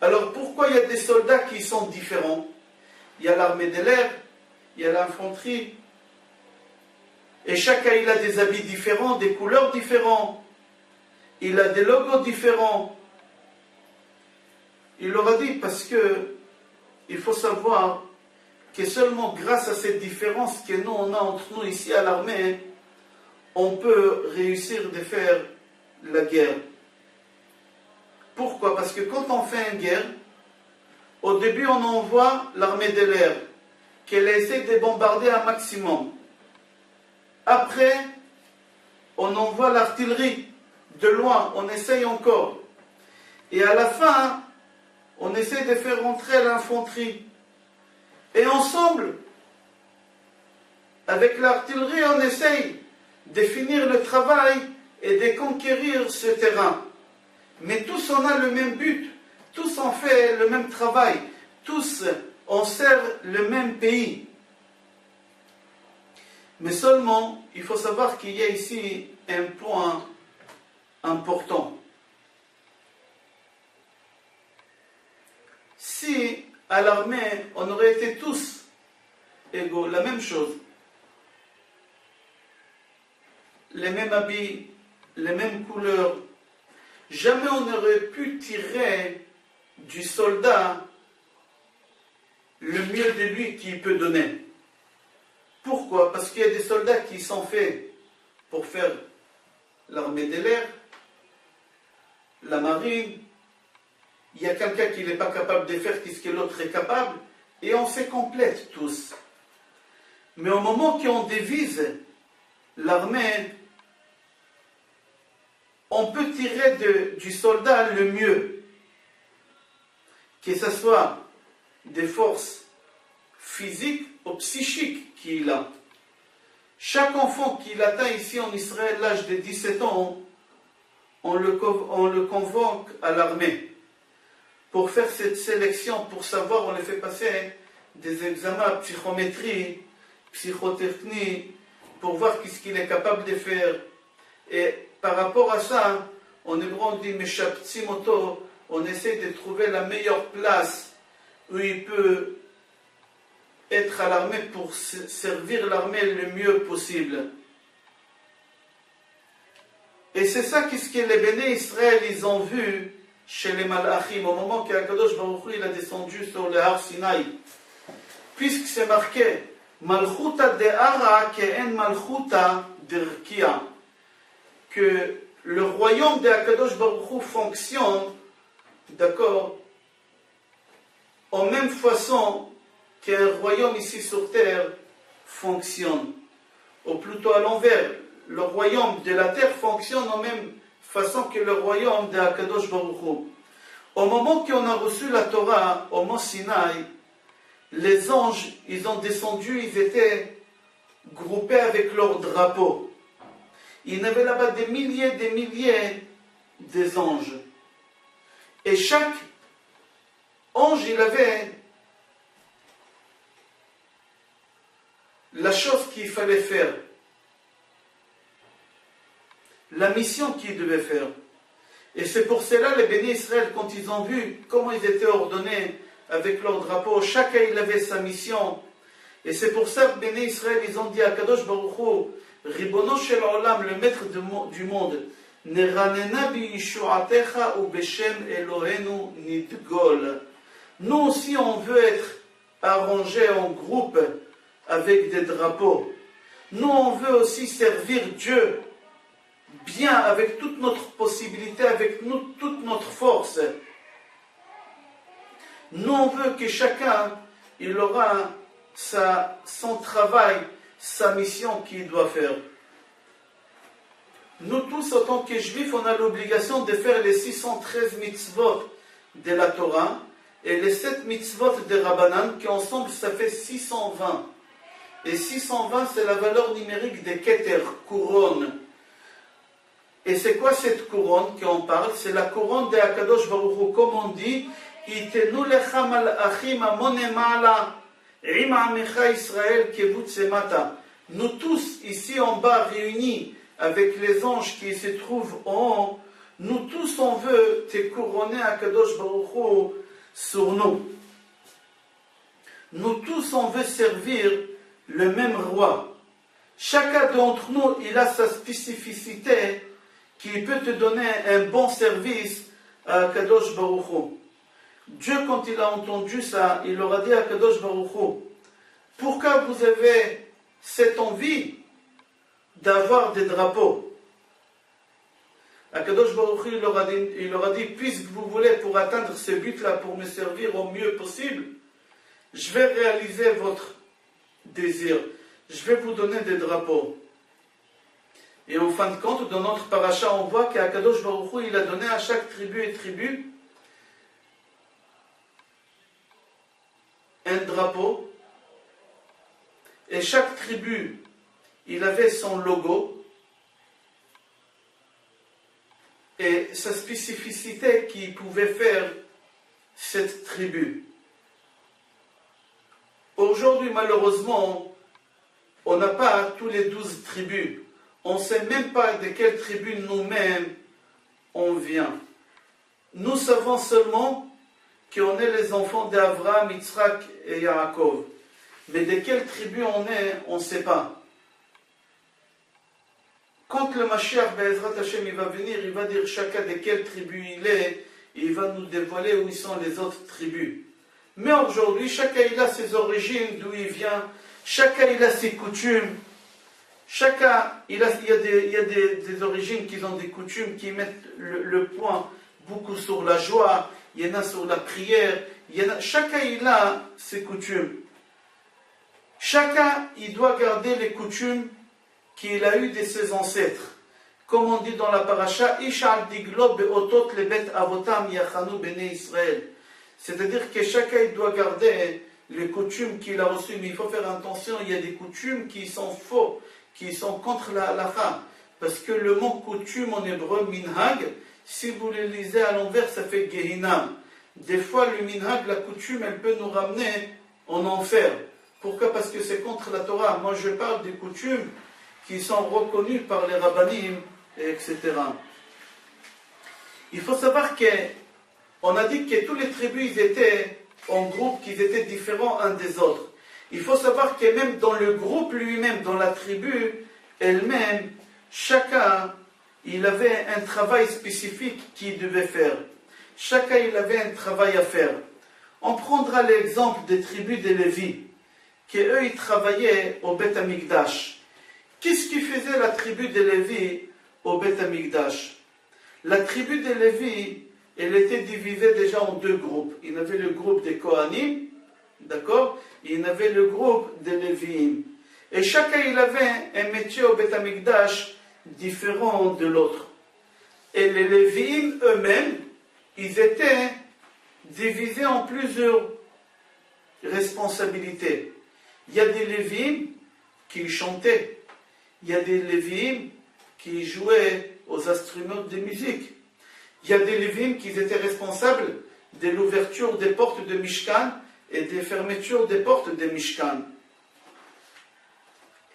Alors pourquoi il y a des soldats qui sont différents? Il y a l'armée de l'air, il y a l'infanterie, et chacun il a des habits différents, des couleurs différentes, il a des logos différents. Il leur a dit parce que il faut savoir que seulement grâce à cette différence que nous on a entre nous ici à l'armée, on peut réussir de faire la guerre. Pourquoi? Parce que quand on fait une guerre, au début on envoie l'armée de l'air, qu'elle essaie de bombarder un maximum. Après, on envoie l'artillerie de loin, on essaye encore. Et à la fin, on essaie de faire rentrer l'infanterie. Et ensemble, avec l'artillerie, on essaye de finir le travail et de conquérir ce terrain. Mais tous on a le même but, tous on fait le même travail, tous on sert le même pays. Mais seulement, il faut savoir qu'il y a ici un point important. Si à l'armée, on aurait été tous égaux, la même chose, les mêmes habits, les mêmes couleurs, jamais on n'aurait pu tirer du soldat le mieux de lui qu'il peut donner. Pourquoi? Parce qu'il y a des soldats qui sont faits pour faire l'armée de l'air, la marine. Il y a quelqu'un qui n'est pas capable de faire ce que l'autre est capable, et on se complète tous. Mais au moment qu'on divise l'armée, on peut tirer du soldat le mieux, que ce soit des forces physiques ou psychiques qu'il a. Chaque enfant qu'il atteint ici en Israël, l'âge de 17 ans, on le convoque à l'armée. Pour faire cette sélection, pour savoir, on les fait passer des examens psychométrie, psychotechnie, pour voir ce qu'il est capable de faire. Et par rapport à ça, en hébreu on dit Meshaptsim Oto, on essaie de trouver la meilleure place où il peut être à l'armée pour servir l'armée le mieux possible. Et c'est ça qu'est-ce que les béné Israël ils ont vu chez les Malachim, au moment qu'Akadosh Baruch Hu il a descendu sur le Har Sinaï. Puisque c'est marqué Malchuta de Ara ke'en Malchuta d'Irkia, que le royaume de Akadosh Baruch Hu fonctionne, d'accord, en même façon qu'un royaume ici sur terre fonctionne, ou plutôt à l'envers. Le royaume de la terre fonctionne en même façon que le royaume de Akadosh Baruch Hu. Au moment qu'on a reçu la Torah au mont Sinaï, les anges, ils ont descendu, ils étaient groupés avec leur drapeau. Il y avait là-bas des milliers des anges. Et chaque ange, il avait la chose qu'il fallait faire, la mission qu'il devait faire. Et c'est pour cela, les bénis Israël, quand ils ont vu comment ils étaient ordonnés avec leur drapeau, chacun il avait sa mission. Et c'est pour ça que les bénis Israël, ils ont dit à Kadosh Baruch Hu, Ribono shel Olam, le maître du monde, Neranena bi yishuatecha u beshem Elohenu nidgol. Nous aussi, on veut être arrangés en groupe avec des drapeaux. Nous, on veut aussi servir Dieu bien, avec toute notre possibilité, avec toute notre force. Nous, on veut que chacun, il aura son travail, sa mission qu'il doit faire. Nous tous, en tant que juifs, on a l'obligation de faire les 613 mitzvot de la Torah et les 7 mitzvot de Rabbanan, qui ensemble, ça fait 620. Et 620, c'est la valeur numérique des Keter, couronne. Et c'est quoi cette couronne qu'on parle? C'est la couronne de Akadosh Baruch Hu, comme on dit, Itenu lecha malachim amone ma'ala, im amecha Israël kevut semata. Nous tous, ici en bas, réunis avec les anges qui se trouvent en haut, nous tous, on veut te couronner Akadosh Baruch Hu sur nous. Nous tous, on veut servir le même roi. Chacun d'entre nous, il a sa spécificité qui peut te donner un bon service à Kadosh Baruch Hu. Dieu, quand il a entendu ça, il leur a dit à Kadosh Baruch Hu, pourquoi vous avez cette envie d'avoir des drapeaux? Akadosh Baruch Hu, il leur a dit, puisque vous voulez pour atteindre ce but-là, pour me servir au mieux possible, je vais réaliser votre désir. Je vais vous donner des drapeaux. Et en fin de compte, dans notre paracha, on voit qu'Akadosh Baruch Hu, il a donné à chaque tribu et tribu un drapeau. Et chaque tribu, il avait son logo et sa spécificité qui pouvait faire cette tribu. Aujourd'hui, malheureusement, on n'a pas tous les 12 tribus. On ne sait même pas de quelle tribu nous-mêmes on vient. Nous savons seulement qu'on est les enfants d'Abraham, Yitzhak et Yaakov. Mais de quelle tribu on est, on ne sait pas. Quand le Mashiach, Be'ezrat Hashem, il va venir, il va dire chacun de quelle tribu il est, et il va nous dévoiler où sont les autres tribus. Mais aujourd'hui, chacun il a ses origines, d'où il vient, chacun il a ses coutumes, chacun il y a des origines qui ont des coutumes qui mettent le point beaucoup sur la joie, il y en a sur la prière, chacun il a ses coutumes. Chacun il doit garder les coutumes qu'il a eues de ses ancêtres. Comme on dit dans la paracha, Ishal diglo beotot lebet avotam yachanu bnei Israël. C'est-à-dire que chacun il doit garder les coutumes qu'il a reçues. Mais il faut faire attention, il y a des coutumes qui sont faux, qui sont contre la halakha. Parce que le mot coutume en hébreu, minhag, si vous le lisez à l'envers, ça fait gehinam. Des fois, le minhag, la coutume, elle peut nous ramener en enfer. Pourquoi? Parce que c'est contre la Torah. Moi, je parle des coutumes qui sont reconnues par les rabbanim, etc. Il faut savoir qu'on a dit que tous les tribus, ils étaient en groupe, qu'ils étaient différents un des autres. Il faut savoir que même dans le groupe lui-même, dans la tribu elle-même, chacun, il avait un travail spécifique qu'il devait faire. Chacun, il avait un travail à faire. On prendra l'exemple des tribus des Lévis, qu'eux, ils travaillaient au Beth Amikdash. Qu'est-ce qui faisait la tribu des Lévis au Beth Amikdash? La tribu des Lévis, elle était divisée déjà en deux groupes. Il y avait le groupe des Kohanim, d'accord? Et il y avait le groupe des Lévi'im. Et chacun, il avait un métier au Beth Amikdash différent de l'autre. Et les Lévi'im eux-mêmes, ils étaient divisés en plusieurs responsabilités. Il y a des Lévi'im qui chantaient. Il y a des Lévi'im qui jouaient aux instruments de musique. Il y a des Lévi'im qui étaient responsables de l'ouverture des portes de Mishkan et des fermetures des portes de Mishkan.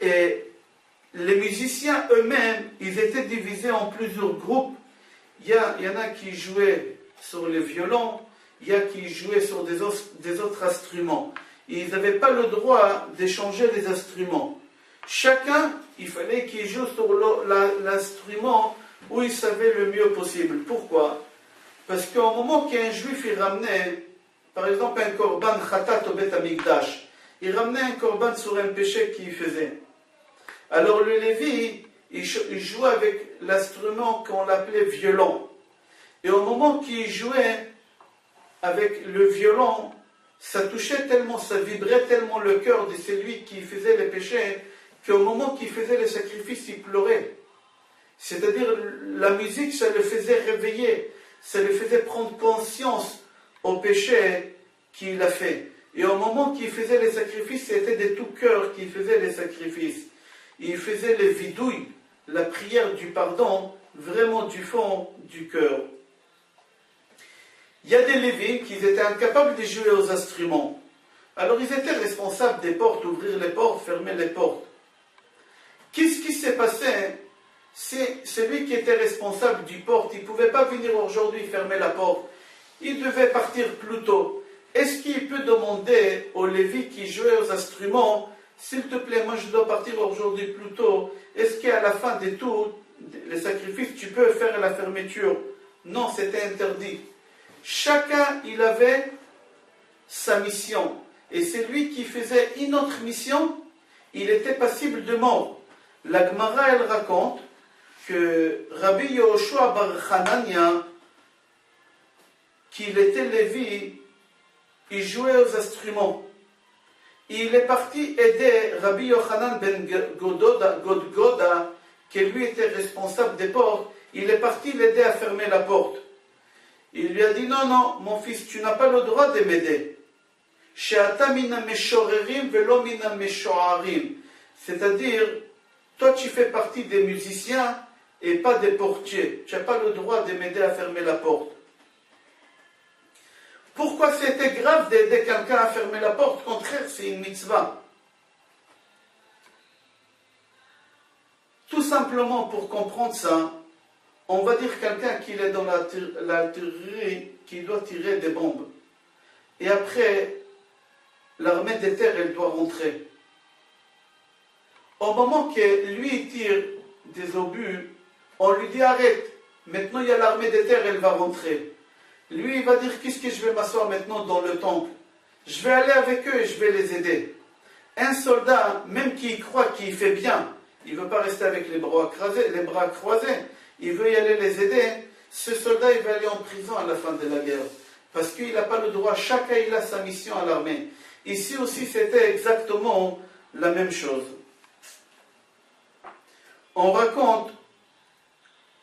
Et les musiciens eux-mêmes, ils étaient divisés en plusieurs groupes. Il y en a qui jouaient sur les violons, il y a qui jouaient sur des autres instruments. Et ils n'avaient pas le droit d'échanger les instruments. Chacun, il fallait qu'il joue sur l'instrument où il savait le mieux possible. Pourquoi? Parce qu'au moment qu'un juif il ramenait, par exemple, un korban khatat au Beth Amikdash, il ramenait un korban sur un péché qu'il faisait. Alors le Lévi, il jouait avec l'instrument qu'on appelait violon. Et au moment qu'il jouait avec le violon, ça touchait tellement, ça vibrait tellement le cœur de celui qui faisait les péchés, qu'au moment qu'il faisait les sacrifices, il pleurait. C'est-à-dire, la musique, ça le faisait réveiller, ça le faisait prendre conscience au péché qu'il a fait. Et au moment qu'il faisait les sacrifices, c'était de tout cœur qu'il faisait les sacrifices. Il faisait les vidouilles, la prière du pardon, vraiment du fond du cœur. Il y a des Lévites qui étaient incapables de jouer aux instruments. Alors ils étaient responsables des portes, ouvrir les portes, fermer les portes. Qu'est-ce qui s'est passé? C'est celui qui était responsable du porte. Il ne pouvait pas venir aujourd'hui fermer la porte. Il devait partir plus tôt. Est-ce qu'il peut demander aux Lévites qui jouaient aux instruments, s'il te plaît, moi je dois partir aujourd'hui plus tôt. Est-ce qu'à la fin de tout, les sacrifices, tu peux faire la fermeture? Non, c'était interdit. Chacun, il avait sa mission. Et celui qui faisait une autre mission, il était passible de mort. La Gemara, elle raconte que Rabbi Yehoshua bar Hanania, qu'il était Lévi, il jouait aux instruments. Il est parti aider Rabbi Yochanan ben Godgoda, qui lui était responsable des portes. Il est parti l'aider à fermer la porte. Il lui a dit, non, non, mon fils, tu n'as pas le droit de m'aider. C'est-à-dire, toi tu fais partie des musiciens et pas des portiers. Tu n'as pas le droit de m'aider à fermer la porte. Pourquoi c'était grave d'aider quelqu'un à fermer la porte? Au contraire, c'est une mitzvah. Tout simplement pour comprendre ça, on va dire quelqu'un qui est dans l'artillerie, qui doit tirer des bombes. Et après, l'armée de terre, elle doit rentrer. Au moment que lui tire des obus, on lui dit arrête. Maintenant, il y a l'armée de terre, elle va rentrer. Lui, il va dire, qu'est-ce que je vais m'asseoir maintenant dans le temple? Je vais aller avec eux et je vais les aider. Un soldat, même qui croit qu'il fait bien, il ne veut pas rester avec les bras croisés, il veut y aller les aider. Ce soldat, il va aller en prison à la fin de la guerre. Parce qu'il n'a pas le droit, chacun il a sa mission à l'armée. Ici aussi, c'était exactement la même chose. On raconte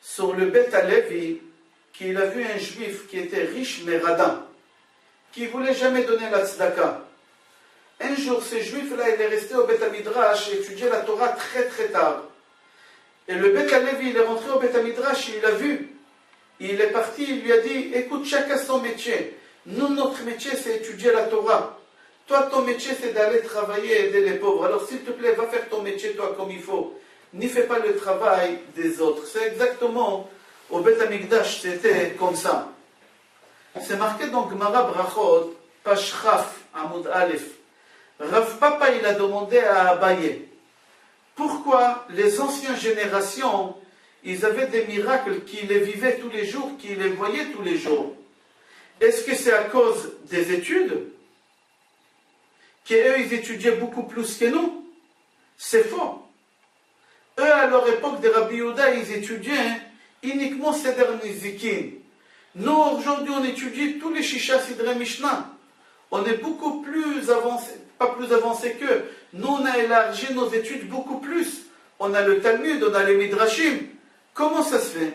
sur le Beth Alevi qu'il a vu un juif qui était riche mais radin, qui ne voulait jamais donner la tzedaka. Un jour, ce juif-là, il est resté au Beth Midrash et étudiait la Torah très très tard. Et le Beth Alevi, il est rentré au Beth Midrash, il l'a vu. Il est parti, il lui a dit, écoute, chacun son métier. Nous, notre métier, c'est étudier la Torah. Toi, ton métier, c'est d'aller travailler et aider les pauvres. Alors, s'il te plaît, va faire ton métier, toi, comme il faut. N'y fais pas le travail des autres. C'est exactement, au Beth Amikdash, c'était comme ça. C'est marqué dans Gemara Brachot, page Chaf, Amoud Aleph. Rav Papa, il a demandé à Abaye, pourquoi les anciennes générations, ils avaient des miracles qui les vivaient tous les jours, qui les voyaient tous les jours? Est-ce que c'est à cause des études? Qu'eux, ils étudiaient beaucoup plus que nous? C'est faux. Eux, à leur époque de Rabbi Yehuda, ils étudiaient uniquement Seder Nizikin. Nous, aujourd'hui, on étudie tous les Shisha Sidre Mishnah. On est beaucoup plus avancé, pas plus avancé qu'eux. Nous, on a élargi nos études beaucoup plus. On a le Talmud, on a les Midrashim. Comment ça se fait?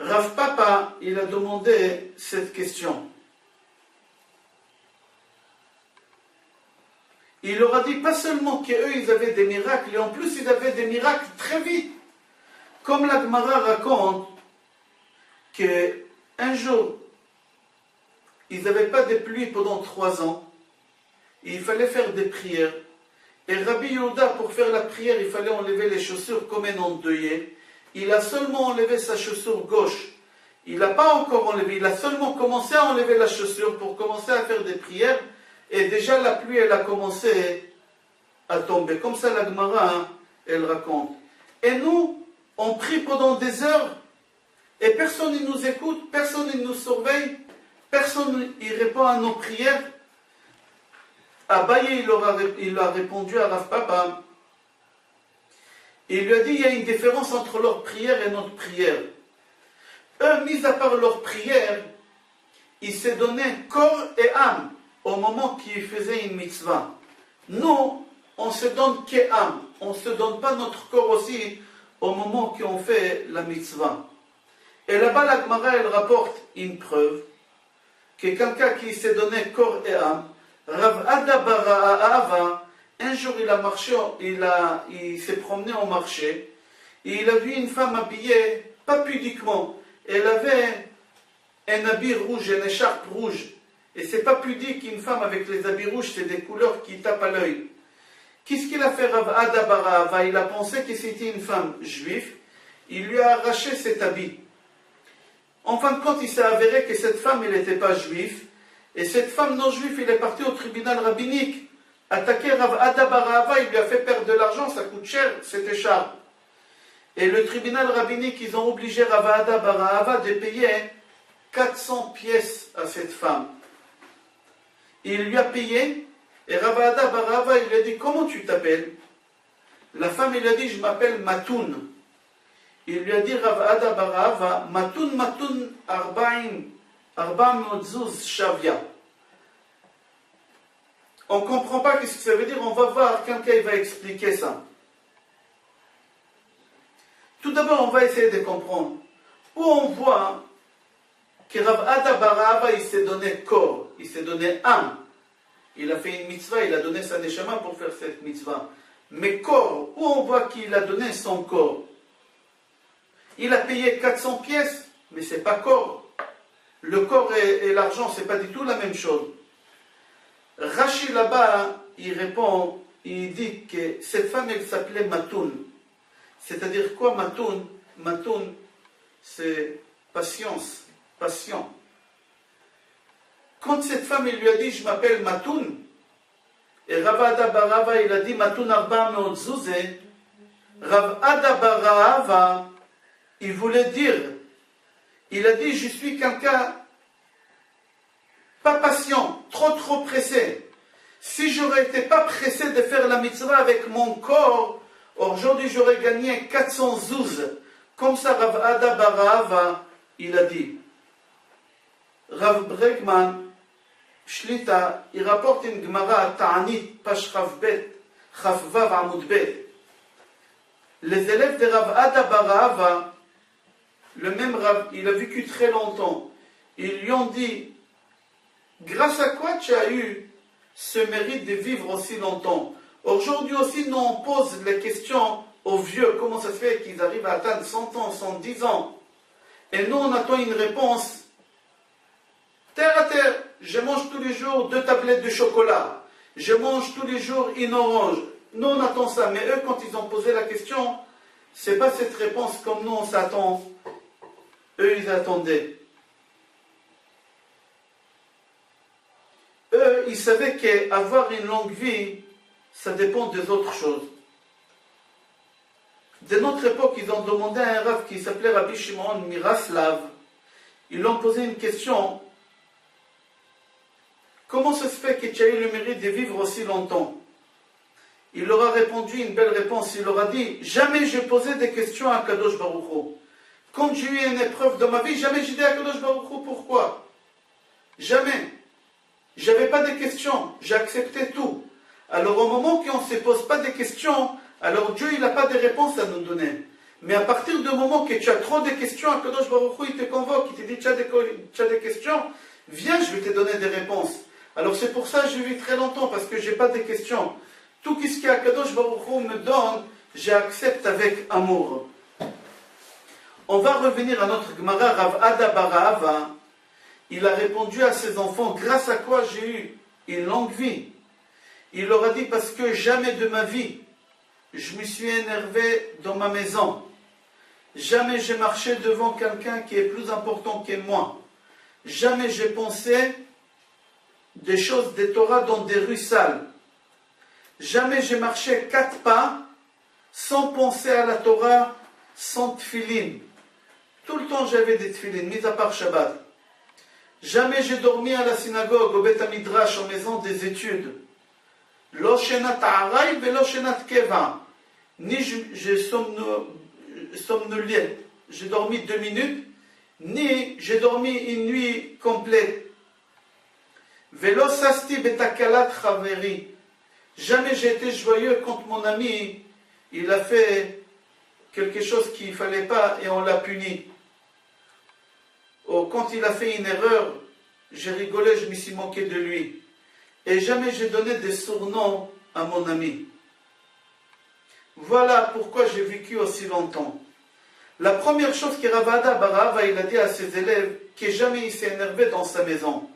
Rav Papa, il a demandé cette question. Il leur a dit pas seulement qu'eux, ils avaient des miracles, et en plus, ils avaient des miracles très vite. Comme la Gemara raconte qu'un jour, ils n'avaient pas de pluie pendant 3 ans, et il fallait faire des prières. Et Rabbi Yehuda, pour faire la prière, il fallait enlever les chaussures comme un endeuillé. Il a seulement enlevé sa chaussure gauche. Il n'a pas encore enlevé, il a seulement commencé à enlever la chaussure pour commencer à faire des prières. Et déjà la pluie, elle a commencé à tomber. Comme ça, la Gemara, elle raconte. Et nous, on prie pendant des heures, et personne ne nous écoute, personne ne nous surveille, personne ne répond à nos prières. Abaye, il a répondu à Rav Papa. Il lui a dit, il y a une différence entre leur prière et notre prière. Eux, mis à part leur prière, ils se donnaient corps et âme au moment qu'ils faisaient une mitzvah. Nous, on se donne qu'âme. On ne se donne pas notre corps aussi au moment qu'on fait la mitzvah. Et là-bas, la Gemara, elle rapporte une preuve que quelqu'un qui s'est donné corps et âme, Rav Ada bar Ahava, un jour il a marché, il s'est promené au marché, et il a vu une femme habillée, pas pudiquement. Elle avait un habit rouge, une écharpe rouge. Et c'est pas pudique qu'une femme avec les habits rouges, c'est des couleurs qui tapent à l'œil. Qu'est-ce qu'il a fait Rav Ada bar Ahava? Il a pensé que c'était une femme juive. Il lui a arraché cet habit. En fin de compte, il s'est avéré que cette femme, elle n'était pas juive. Et cette femme non juive, il est parti au tribunal rabbinique. Attaquer Rav Ada bar Ahava, il lui a fait perdre de l'argent, ça coûte cher, cette écharpe. Et le tribunal rabbinique, ils ont obligé Rav Ada bar Ahava de payer 400 pièces à cette femme. Il lui a payé, Et Rav Ada bar Ahava, il lui a dit, comment tu t'appelles? La femme, il lui a dit, je m'appelle Matoun. Il lui a dit, Rav Ada bar Ahava, Matoun, Matoun, Arba Modzuz Shavia. On ne comprend pas ce que ça veut dire, on va voir, quelqu'un va expliquer ça. Tout d'abord, on va essayer de comprendre. Où on voit que Rav Ada bar Ahava, il s'est donné corps, il s'est donné âme. Il a fait une mitzvah, il a donné sa neshama pour faire cette mitzvah. Mais corps, où on voit qu'il a donné son corps? Il a payé 400 pièces, mais ce n'est pas corps. Le corps et l'argent, ce n'est pas du tout la même chose. Rashi là-bas, il répond, il dit que cette femme, elle s'appelait Matoun. C'est-à-dire quoi Matoun? Matoun, c'est patience, patient. Quand cette femme il lui a dit, je m'appelle Matoun, et Rav Ada bar Ahava, il a dit, Matoun Arba Meot Zuzeh, Rav Ada bar Ahava, il voulait dire, il a dit, je suis quelqu'un pas patient, trop pressé. Si j'aurais été pas pressé de faire la mitzvah avec mon corps, aujourd'hui j'aurais gagné 400 zouz. Comme ça, Rav Ada bar Ahava, il a dit. Rav Bregman, Shlita, il rapporte une Gemara Ta'anit, page Chavvav Amud Bet. Les élèves de Rav Ada bar Ahava, le même Rav, il a vécu très longtemps. Ils lui ont dit, grâce à quoi tu as eu ce mérite de vivre aussi longtemps? Aujourd'hui aussi, nous on pose les questions aux vieux, comment ça se fait qu'ils arrivent à atteindre 100 ans, 110 ans? Et nous on attend une réponse terre à terre. Je mange tous les jours 2 tablettes de chocolat. Je mange tous les jours une orange. Nous on attend ça. Mais eux, quand ils ont posé la question, c'est pas cette réponse comme nous on s'attend. Eux, ils attendaient. Eux, ils savaient qu'avoir une longue vie, ça dépend des autres choses. De notre époque, ils ont demandé à un rav qui s'appelait Rabbi Shimon Miraslav. Ils lui ont posé une question. Comment ça se fait que tu as eu le mérite de vivre aussi longtemps? Il leur a répondu une belle réponse. Il leur a dit, jamais j'ai posé des questions à Kadosh Baruch Hu. Quand j'ai eu une épreuve dans ma vie, jamais j'ai dit à Kadosh Baruch Hu pourquoi. Jamais. J'avais pas de questions. J'ai accepté tout. Alors au moment qu'on ne se pose pas de questions, alors Dieu il n'a pas de réponses à nous donner. Mais à partir du moment que tu as trop de questions, Kadosh Baruch Hu il te convoque, il te dit tu as des questions, viens, je vais te donner des réponses. Alors c'est pour ça que je vis très longtemps, parce que je n'ai pas de questions. Tout ce que Kadosh Baruch Hu me donne, j'accepte avec amour. On va revenir à notre Gemara, Rav Ada bar Ahava. Il a répondu à ses enfants, grâce à quoi j'ai eu une longue vie. Il leur a dit, parce que jamais de ma vie, je me suis énervé dans ma maison. Jamais j'ai marché devant quelqu'un qui est plus important que moi. Jamais j'ai pensé des choses des Torah dans des rues sales. Jamais j'ai marché 4 pas sans penser à la Torah, sans tefilin. Tout le temps j'avais des tefilin, mis à part Shabbat. Jamais j'ai dormi à la synagogue, au Beth Midrash, en maison des études. Lo shenat ha'aray velo shenat keva. Ni j'ai somnolé, j'ai dormi 2 minutes, ni j'ai dormi une nuit complète. Velo sasti betakalat chaveri. Jamais j'ai été joyeux quand mon ami, il a fait quelque chose qu'il ne fallait pas et on l'a puni. Ou quand il a fait une erreur, j'ai rigolé, je me suis moqué de lui. Et jamais j'ai donné des surnoms à mon ami. Voilà pourquoi j'ai vécu aussi longtemps. La première chose que Rav Ada bar Ahava il a dit à ses élèves, que jamais il s'est énervé dans sa maison.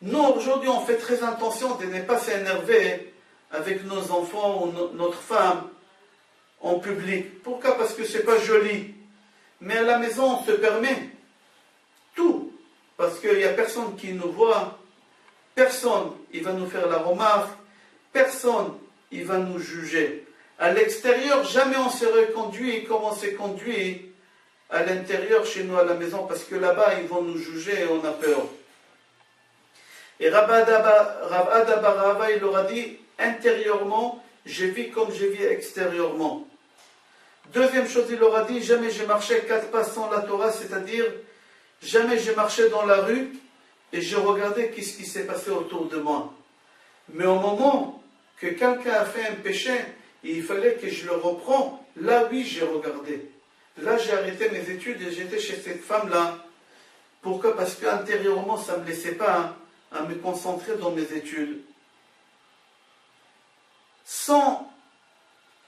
Nous, aujourd'hui, on fait très attention de ne pas s'énerver avec nos enfants ou notre femme en public. Pourquoi? Parce que c'est pas joli. Mais à la maison, on se permet tout. Parce qu'il n'y a personne qui nous voit. Personne, il va nous faire la remarque. Personne, il va nous juger. À l'extérieur, jamais on se reconduit comme on s'est conduit à l'intérieur, chez nous, à la maison. Parce que là-bas, ils vont nous juger et on a peur. Et Rav Ada bar Ahava, il leur a dit, intérieurement, je vis comme je vis extérieurement. Deuxième chose, il leur a dit, jamais j'ai marché 4 pas sans la Torah, c'est-à-dire, jamais j'ai marché dans la rue et j'ai regardé qu'est-ce qui s'est passé autour de moi. Mais au moment que quelqu'un a fait un péché, et il fallait que je le reprends, là oui j'ai regardé. Là j'ai arrêté mes études et j'étais chez cette femme-là. Pourquoi? Parce qu'intérieurement ça ne me laissait pas à me concentrer dans mes études. Sans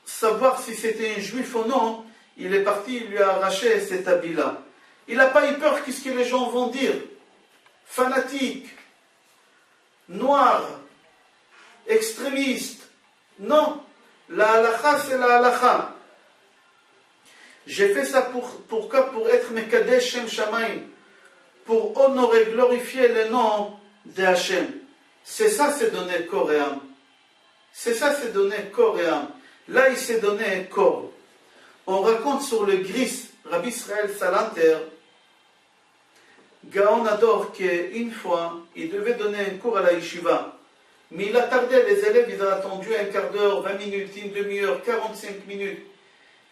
savoir si c'était un juif ou non, il est parti, il lui a arraché cet habit-là. Il n'a pas eu peur qu'est-ce que les gens vont dire. Fanatique, noir, extrémiste. Non, la halakha c'est la halakha. J'ai fait ça pourquoi? Pour être Mekadesh Shem Shamayim, pour honorer, glorifier le nom de Hachem. C'est ça, c'est donner corps et âme. C'est ça, c'est donner corps et âme. Là, il s'est donné corps. On raconte sur le Gris, Rabbi Israël Salanter, Gaon Ador, qu'une fois, il devait donner un cours à la yeshiva. Mais il a tardé, les élèves, ils ont attendu un quart d'heure, 20 minutes, une demi-heure, 45 minutes.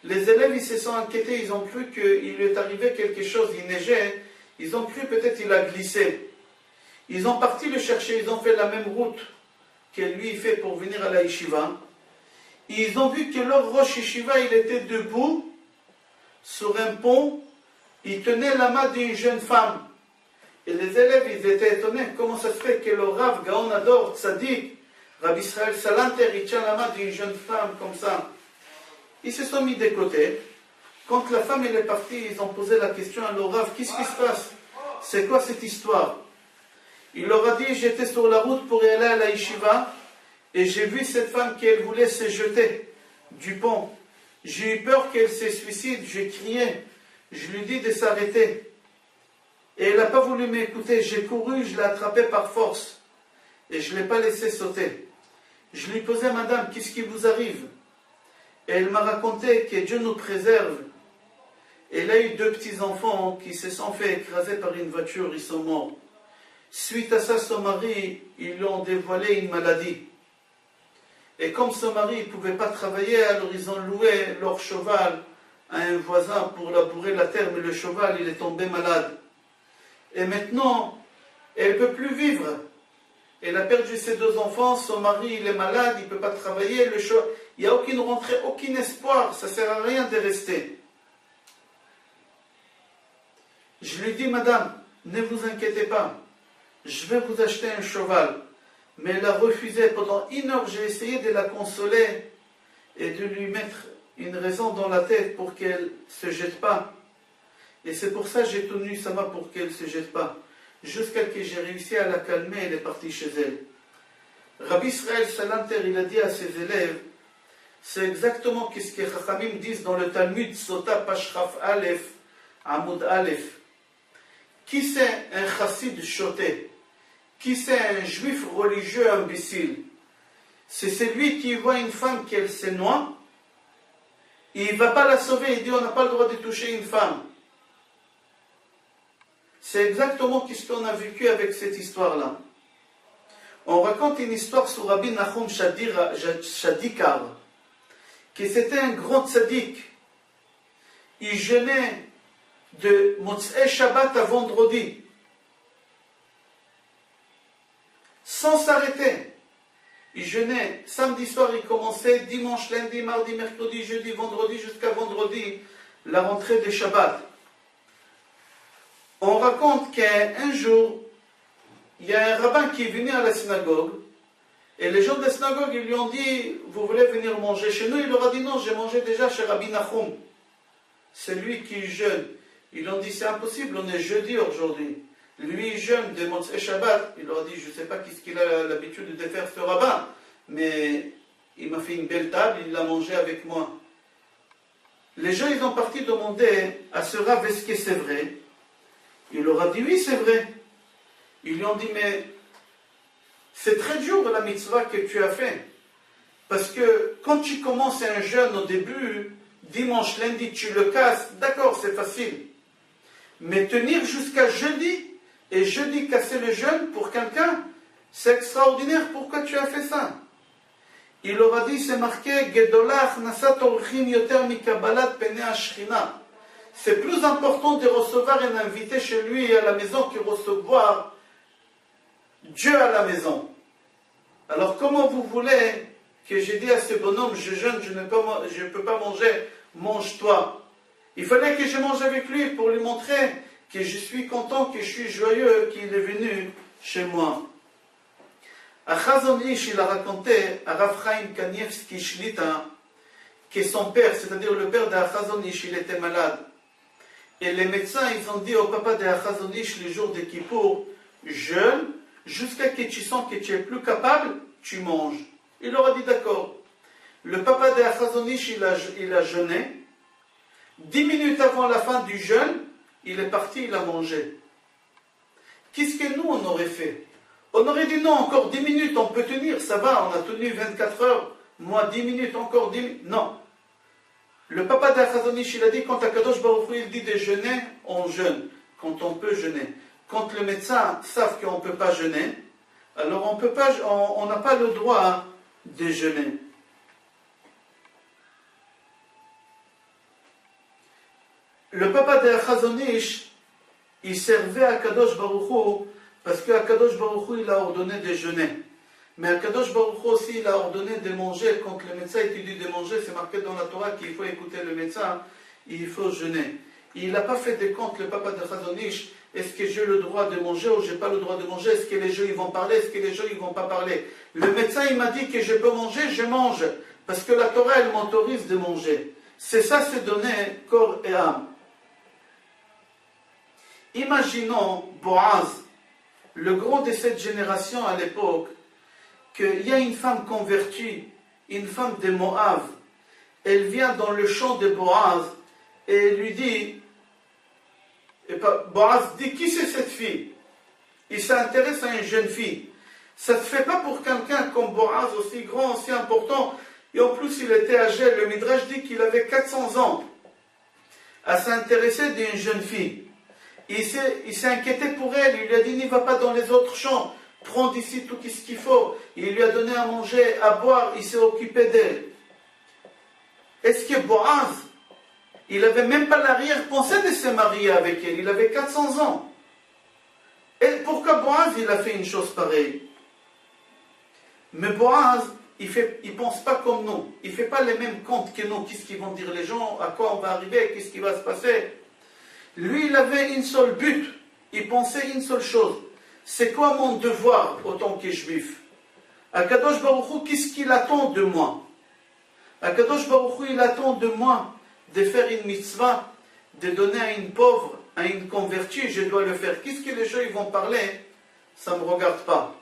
Les élèves, ils se sont inquiétés, ils ont cru qu'il lui est arrivé quelque chose, il neigeait, ils ont cru peut-être qu'il a glissé. Ils ont parti le chercher, ils ont fait la même route que lui fait pour venir à la yeshiva. Ils ont vu que leur Rosh Yeshiva, il était debout sur un pont, il tenait la main d'une jeune femme. Et les élèves, ils étaient étonnés. Comment ça se fait que le Rav Gaon Ador, Tzadik, Rabbi Israël Salanter, il tient la main d'une jeune femme comme ça. Ils se sont mis de côté. Quand la femme elle est partie, ils ont posé la question à leur Rav, qu'est-ce qui se passe? C'est quoi cette histoire? Il leur a dit, j'étais sur la route pour y aller à la yeshiva, et j'ai vu cette femme qui elle voulait se jeter du pont. J'ai eu peur qu'elle se suicide, j'ai crié, je lui ai dit de s'arrêter. Et elle n'a pas voulu m'écouter, j'ai couru, je l'ai attrapée par force. Et je ne l'ai pas laissé sauter. Je lui posais, madame, qu'est-ce qui vous arrive? Et elle m'a raconté que Dieu nous préserve. Elle a eu 2 petits-enfants qui se sont fait écraser par une voiture, ils sont morts. Suite à ça, son mari, ils lui ont dévoilé une maladie. Et comme son mari ne pouvait pas travailler, alors ils ont loué leur cheval à un voisin pour labourer la terre, mais le cheval, il est tombé malade. Et maintenant, elle ne peut plus vivre. Elle a perdu ses 2 enfants, son mari, il est malade, il ne peut pas travailler, il n'y a aucune rentrée, aucun espoir, ça ne sert à rien de rester. Je lui dis, madame, ne vous inquiétez pas, je vais vous acheter un cheval. Mais elle a refusé. Pendant 1 heure, j'ai essayé de la consoler et de lui mettre une raison dans la tête pour qu'elle ne se jette pas. Et c'est pour ça que j'ai tenu sa main pour qu'elle ne se jette pas. Jusqu'à ce que j'ai réussi à la calmer, elle est partie chez elle. Rabbi Israël Salanter, il a dit à ses élèves, c'est exactement ce que Chachamim disent dans le Talmud, Sota Pashraf Aleph, Amoud Aleph. Qui c'est un chassid choté? Qui c'est un juif religieux imbécile? C'est celui qui voit une femme qu'elle se noie, il ne va pas la sauver, il dit on n'a pas le droit de toucher une femme. C'est exactement ce qu'on a vécu avec cette histoire-là. On raconte une histoire sur Rabbi Nachum Shadikar, que c'était un grand tzaddik. Il jeûnait de Motzei Shabbat à vendredi, sans s'arrêter. Il jeûnait, samedi soir il commençait, dimanche, lundi, mardi, mercredi, jeudi, vendredi, jusqu'à vendredi, la rentrée de Shabbat. On raconte qu'un jour, il y a un rabbin qui est venu à la synagogue, et les gens de la synagogue ils lui ont dit, vous voulez venir manger chez nous? Il leur a dit non, j'ai mangé déjà chez Rabbi Nachum. C'est lui qui jeûne. Ils ont dit c'est impossible, on est jeudi aujourd'hui. Lui jeûne de Motzei Shabbat. Il leur a dit je ne sais pas qu'est-ce qu'il a l'habitude de faire ce rabbin, mais il m'a fait une belle table, il l'a mangé avec moi. Les gens ils ont parti demander à ce rabbin est-ce que c'est vrai? Il leur a dit oui c'est vrai. Ils lui ont dit mais c'est très dur la mitzvah que tu as fait. Parce que quand tu commences un jeûne au début, dimanche, lundi, tu le casses, d'accord, c'est facile. Mais tenir jusqu'à jeudi, et jeudi casser le jeûne pour quelqu'un, c'est extraordinaire, pourquoi tu as fait ça? Il leur a dit, c'est marqué, Gedolach nasat orchim yoter mikabalat pene ashchina. C'est plus important de recevoir un invité chez lui à la maison que recevoir Dieu à la maison. Alors comment vous voulez que j'ai dit à ce bonhomme, je jeûne, je ne peux pas manger, mange-toi. Il fallait que je mange avec lui pour lui montrer que je suis content, que je suis joyeux, qu'il est venu chez moi. À Chazon Ish, il a raconté à Rav Chaim Kanievski Shlita que son père, c'est-à-dire le père de Chazon Ish, il était malade. Et les médecins, ils ont dit au papa de Chazon Ish le jour de Kippour, jeûne, jusqu'à ce que tu sens que tu es plus capable, tu manges. Il leur a dit d'accord. Le papa de Chazon Ish, il a jeûné. 10 minutes avant la fin du jeûne, il est parti, il a mangé. Qu'est-ce que nous, on aurait fait? On aurait dit non, encore 10 minutes, on peut tenir, ça va, on a tenu 24 heures, moi 10 minutes, encore 10 minutes. Non. Le papa d'Achazon Ish, il a dit, quand Akadosh Baruch Hu, il dit de jeûner, on jeûne, quand on peut jeûner. Quand le médecin savent qu'on ne peut pas jeûner, alors on n'a pas le droit de jeûner. Le papa d'Achazon Ish, il servait à Kadosh Baruch Hu, parce qu'Akadosh Baruch Hu, il a ordonné de jeûner. Mais Akadosh Baruch Hu aussi, il a ordonné de manger. Quand le médecin étudie de manger, c'est marqué dans la Torah qu'il faut écouter le médecin, il faut jeûner. Il n'a pas fait de compte, le papa de Chazon Ish, est-ce que j'ai le droit de manger ou je n'ai pas le droit de manger? Est-ce que les gens ils vont parler? Est-ce que les gens ils vont pas parler? Le médecin, il m'a dit que je peux manger, je mange. Parce que la Torah, elle m'autorise de manger. C'est ça, c'est donner corps et âme. Imaginons Boaz, le grand de cette génération à l'époque, qu'il y a une femme convertie, une femme de Moab, elle vient dans le champ de Boaz et elle lui dit, et Boaz dit, qui c'est cette fille? Il s'intéresse à une jeune fille. Ça ne se fait pas pour quelqu'un comme Boaz, aussi grand, aussi important, et en plus il était âgé, le Midrash dit qu'il avait 400 ans, à s'intéresser d'une jeune fille. Il s'est inquiété pour elle, il lui a dit, n'y va pas dans les autres champs, prends d'ici tout ce qu'il faut. Il lui a donné à manger, à boire, il s'est occupé d'elle. Est-ce que Boaz, il n'avait même pas l'arrière-pensée de se marier avec elle, il avait 400 ans. Et pourquoi Boaz, il a fait une chose pareille? Mais Boaz, il ne pense pas comme nous, il ne fait pas les mêmes comptes que nous, qu'est-ce qu'ils vont dire les gens, à quoi on va arriver, qu'est-ce qui va se passer. Lui, il avait une seule but, il pensait une seule chose. C'est quoi mon devoir autant que juif? Akadosh Baruch Hu, qu'est-ce qu'il attend de moi? Akadosh Baruch Hu, il attend de moi de faire une mitzvah, de donner à une pauvre, à une convertie, je dois le faire. Qu'est-ce que les gens ils vont parler? Ça ne me regarde pas.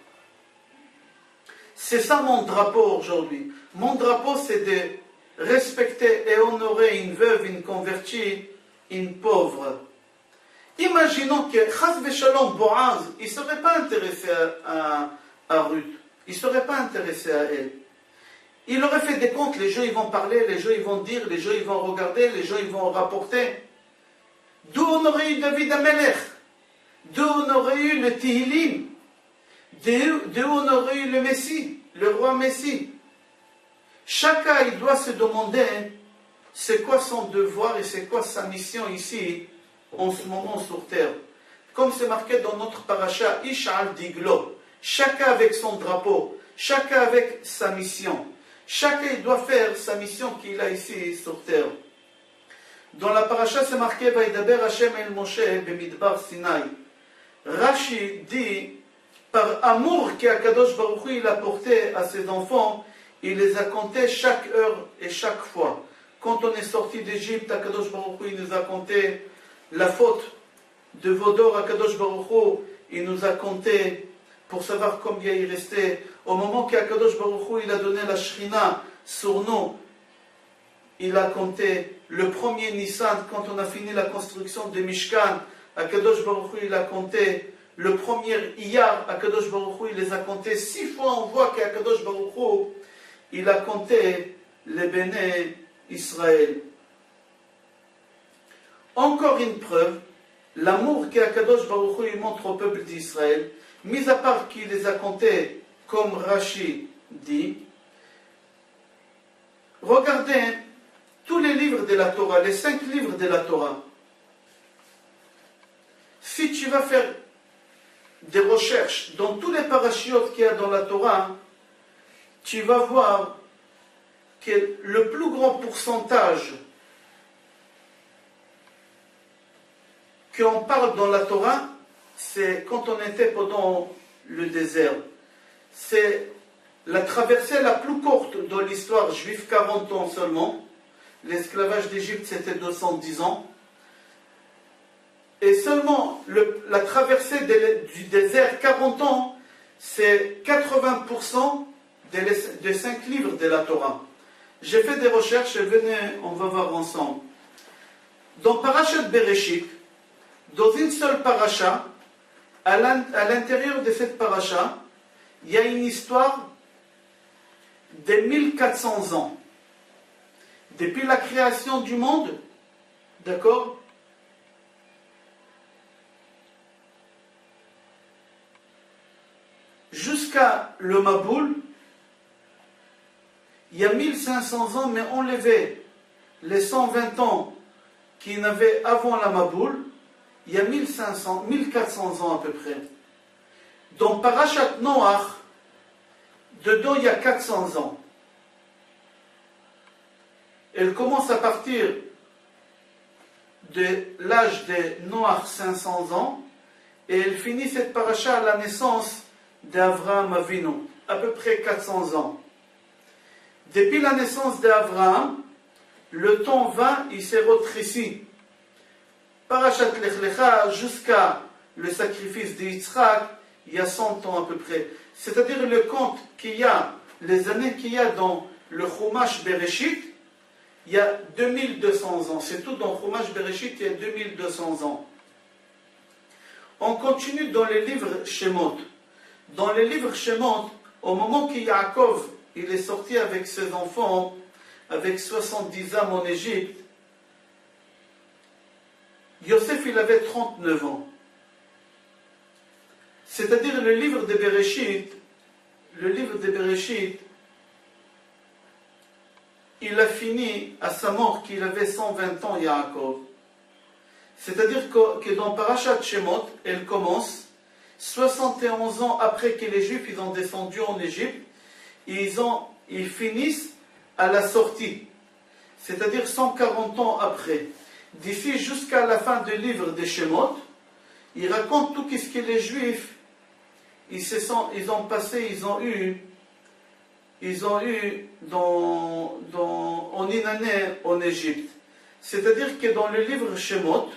C'est ça mon drapeau aujourd'hui. Mon drapeau, c'est de respecter et honorer une veuve, une convertie, une pauvre. Imaginons que Chas Veshalom Boaz, il ne serait pas intéressé à Ruth, il ne serait pas intéressé à elle. Il aurait fait des comptes, les gens ils vont parler, les gens ils vont dire, les gens ils vont regarder, les gens ils vont rapporter. D'où on aurait eu David Amelech, d'où on aurait eu le Tehillim, d'où on aurait eu le Messie, le roi Messie. Chacun il doit se demander c'est quoi son devoir et c'est quoi sa mission ici en ce moment sur terre. Comme c'est marqué dans notre paracha, Ish'al Diglo, chacun avec son drapeau, chacun avec sa mission. Chacun il doit faire sa mission qu'il a ici sur terre. Dans la paracha c'est marqué Vaïdaber Hashem el Moshe b'midbar Sinai. Rashi dit, par amour qu'Akadosh Baruch Hu il a porté à ses enfants, il les a comptés chaque heure et chaque fois. Quand on est sorti d'Égypte, Akadosh Baruch Hu il nous a compté la faute de Vodor, Akadosh Baruch Hu il nous a compté pour savoir combien il restait. Au moment qu'Akadosh Baruch Hu il a donné la Shrina sur nous, il a compté le premier Nissan, quand on a fini la construction de Mishkan, Akadosh Baruch Hu il a compté le premier Iyar, Akadosh Baruch Hu il les a comptés 6 fois. On voit qu'Akadosh Baruch Hu il a compté les béné Israël. Encore une preuve, l'amour qu'Akadosh Baruch Hu il montre au peuple d'Israël. mis à part qu'il les a comptés comme Rashi dit, regardez tous les livres de la Torah, les 5 livres de la Torah. Si tu vas faire des recherches dans tous les parachiotes qu'il y a dans la Torah, tu vas voir que le plus grand pourcentage qu'on parle dans la Torah, c'est quand on était pendant le désert. C'est la traversée la plus courte dans l'histoire juive, 40 ans seulement. L'esclavage d'Égypte, c'était 210 ans. Et seulement la traversée du désert, 40 ans, c'est 80% des 5 livres de la Torah. J'ai fait des recherches et venez, on va voir ensemble. Dans Parashat Bereshit, dans une seule paracha, à l'intérieur de cette paracha, il y a une histoire de 1400 ans. Depuis la création du monde, d'accord, jusqu'à le Maboul, il y a 1500 ans, mais enlevé les 120 ans qu'il y avait avant la Maboul, il y a 1400 ans à peu près. Dans Parashat Noach, dedans il y a 400 ans. Elle commence à partir de l'âge de Noach, 500 ans, et elle finit cette paracha à la naissance d'Avraham Avinu, à peu près 400 ans. Depuis la naissance d'Avraham, le temps va, il s'est rétréci. Parashat Lech Lecha jusqu'à le sacrifice d'Yitzhak, il y a 100 ans à peu près. C'est-à-dire le compte qu'il y a, les années qu'il y a dans le Chumash Bereshit, il y a 2200 ans. C'est tout dans Chumash Bereshit, il y a 2200 ans. On continue dans les livres Shemot. Dans les livres Shemot, au moment que Yaakov il est sorti avec ses enfants, avec 70 âmes en Égypte, Yosef il avait 39 ans. C'est-à-dire le livre de Bereshit, il a fini à sa mort qu'il avait 120 ans, Yaakov. C'est-à-dire que dans Parashat Shemot, elle commence 71 ans après que les Juifs ils ont descendu en Égypte, ils finissent à la sortie, c'est-à-dire 140 ans après. D'ici jusqu'à la fin du livre des Shemot, il raconte tout ce que les Juifs ils ont passé, ils ont eu en une année en Égypte. C'est-à-dire que dans le livre Shemot,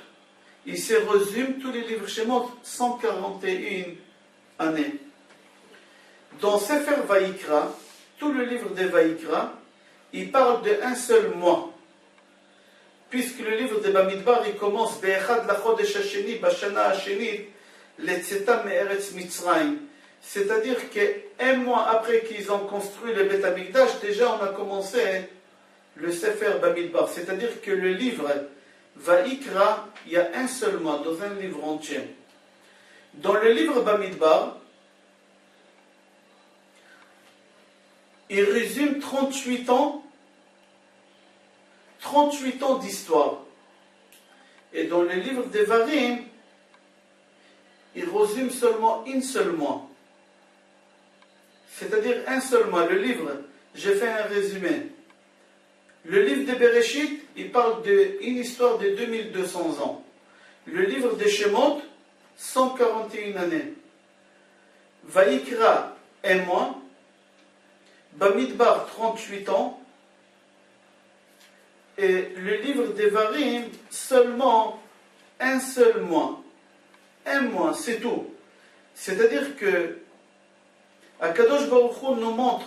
il se résume tous les livres Shemot 141 années. Dans Sefer Vaïkra, tout le livre de Vaïkra, il parle d'un seul mois. Puisque le livre de Bamidbar, il commence Be'echad lachodesh hasheni, bashana hashenit, letzeta me'eretz Mitzrayim. C'est-à-dire qu'un mois après qu'ils ont construit le Beth Amikdash, déjà on a commencé le Sefer Bamidbar. C'est-à-dire que le livre Vaïkra, il y a un seul mois, dans un livre entier. Dans le livre Bamidbar, il résume 38 ans d'histoire. Et dans le livre d'Evarim, il résume seulement un seul mois. C'est-à-dire un seul mois. Le livre, j'ai fait un résumé. Le livre de Bereshit, il parle d'une histoire de 2200 ans. Le livre de Shemot, 141 années. Vaïkra, un mois. Bamidbar, 38 ans. Et le livre d'Evarim, seulement un seul mois. Un mois, c'est tout. C'est-à-dire que Akadosh Baruch Hu nous montre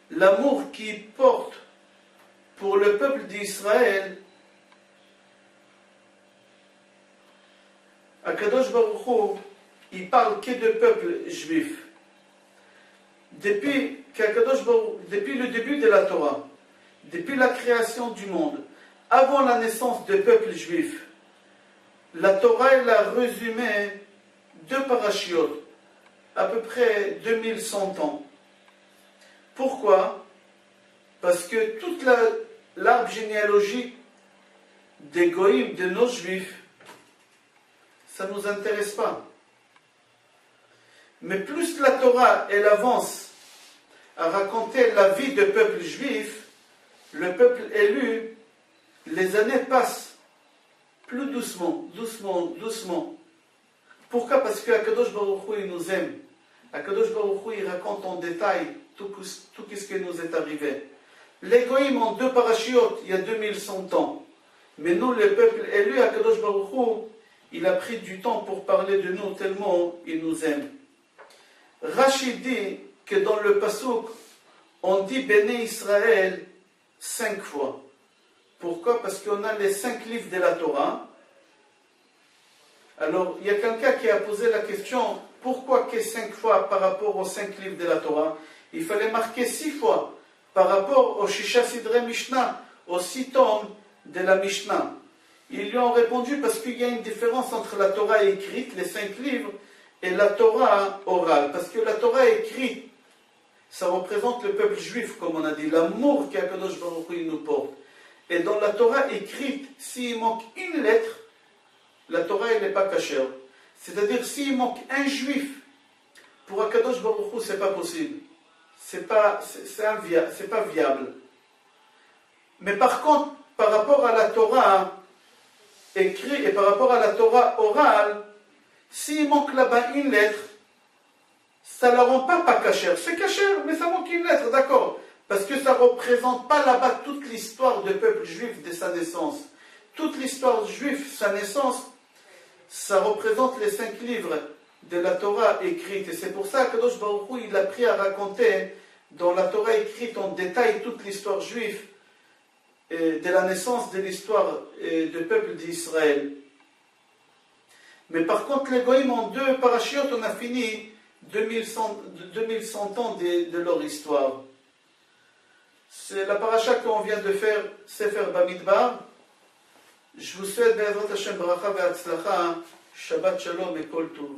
l'amour qu'il porte pour le peuple d'Israël. Akadosh Baruch Hu, il parle que de peuple juif. Depuis le début de la Torah, depuis la création du monde, avant la naissance du peuple juif, la Torah elle a résumé 2 parachiotes. à peu près 2100 ans. Pourquoi? Parce que toute l'arbre généalogique des goïms, de nos juifs, ça ne nous intéresse pas. Mais plus la Torah, elle avance à raconter la vie du peuple juif, le peuple élu, les années passent plus doucement, doucement. Pourquoi? Parce que Akadosh Baruch Hu, il nous aime. Akadosh Baruch Hu, il raconte en détail tout ce qui nous est arrivé. Les goïms ont 2 parachiotes il y a 2100 ans. Mais nous, le peuple élu, Akadosh Baruch Hu, il a pris du temps pour parler de nous tellement il nous aime. Rashi dit que dans le Passouk, on dit Béné Israël 5 fois. Pourquoi? Parce qu'on a les 5 livres de la Torah. Alors, il y a quelqu'un qui a posé la question, pourquoi que 5 fois par rapport aux 5 livres de la Torah? Il fallait marquer 6 fois par rapport au Shisha Sidre Mishnah, aux 6 tomes de la Mishnah. Ils lui ont répondu parce qu'il y a une différence entre la Torah écrite, les 5 livres, et la Torah orale. Parce que la Torah écrite, ça représente le peuple juif, comme on a dit, l'amour qu'Akadosh Baruch Hu nous porte. Et dans la Torah écrite, s'il manque une lettre, la Torah elle n'est pas cachère. C'est-à-dire, s'il manque un juif, pour Akadosh Baruch Hu, c'est pas possible. C'est pas viable. Mais par contre, par rapport à la Torah écrite et par rapport à la Torah orale, s'il manque là-bas une lettre, ça ne la rend pas cachère. C'est cachère, mais ça manque une lettre, d'accord. Parce que ça ne représente pas là-bas toute l'histoire du peuple juif de sa naissance. Toute l'histoire juive, sa naissance, ça représente les 5 livres de la Torah écrite. Et c'est pour ça que Kadosh Baruch Hu, il a pris à raconter dans la Torah écrite en détail toute l'histoire juive de la naissance de l'histoire du peuple d'Israël. Mais par contre, les goïms ont 2 parachiotes, on a fini 2100 ans de leur histoire. C'est la paracha qu'on vient de faire, Sefer Bamidbar. Je vous souhaite, Be'ezrat Hashem, bracha ve'atzlacha, Shabbat Shalom et Kol Tov.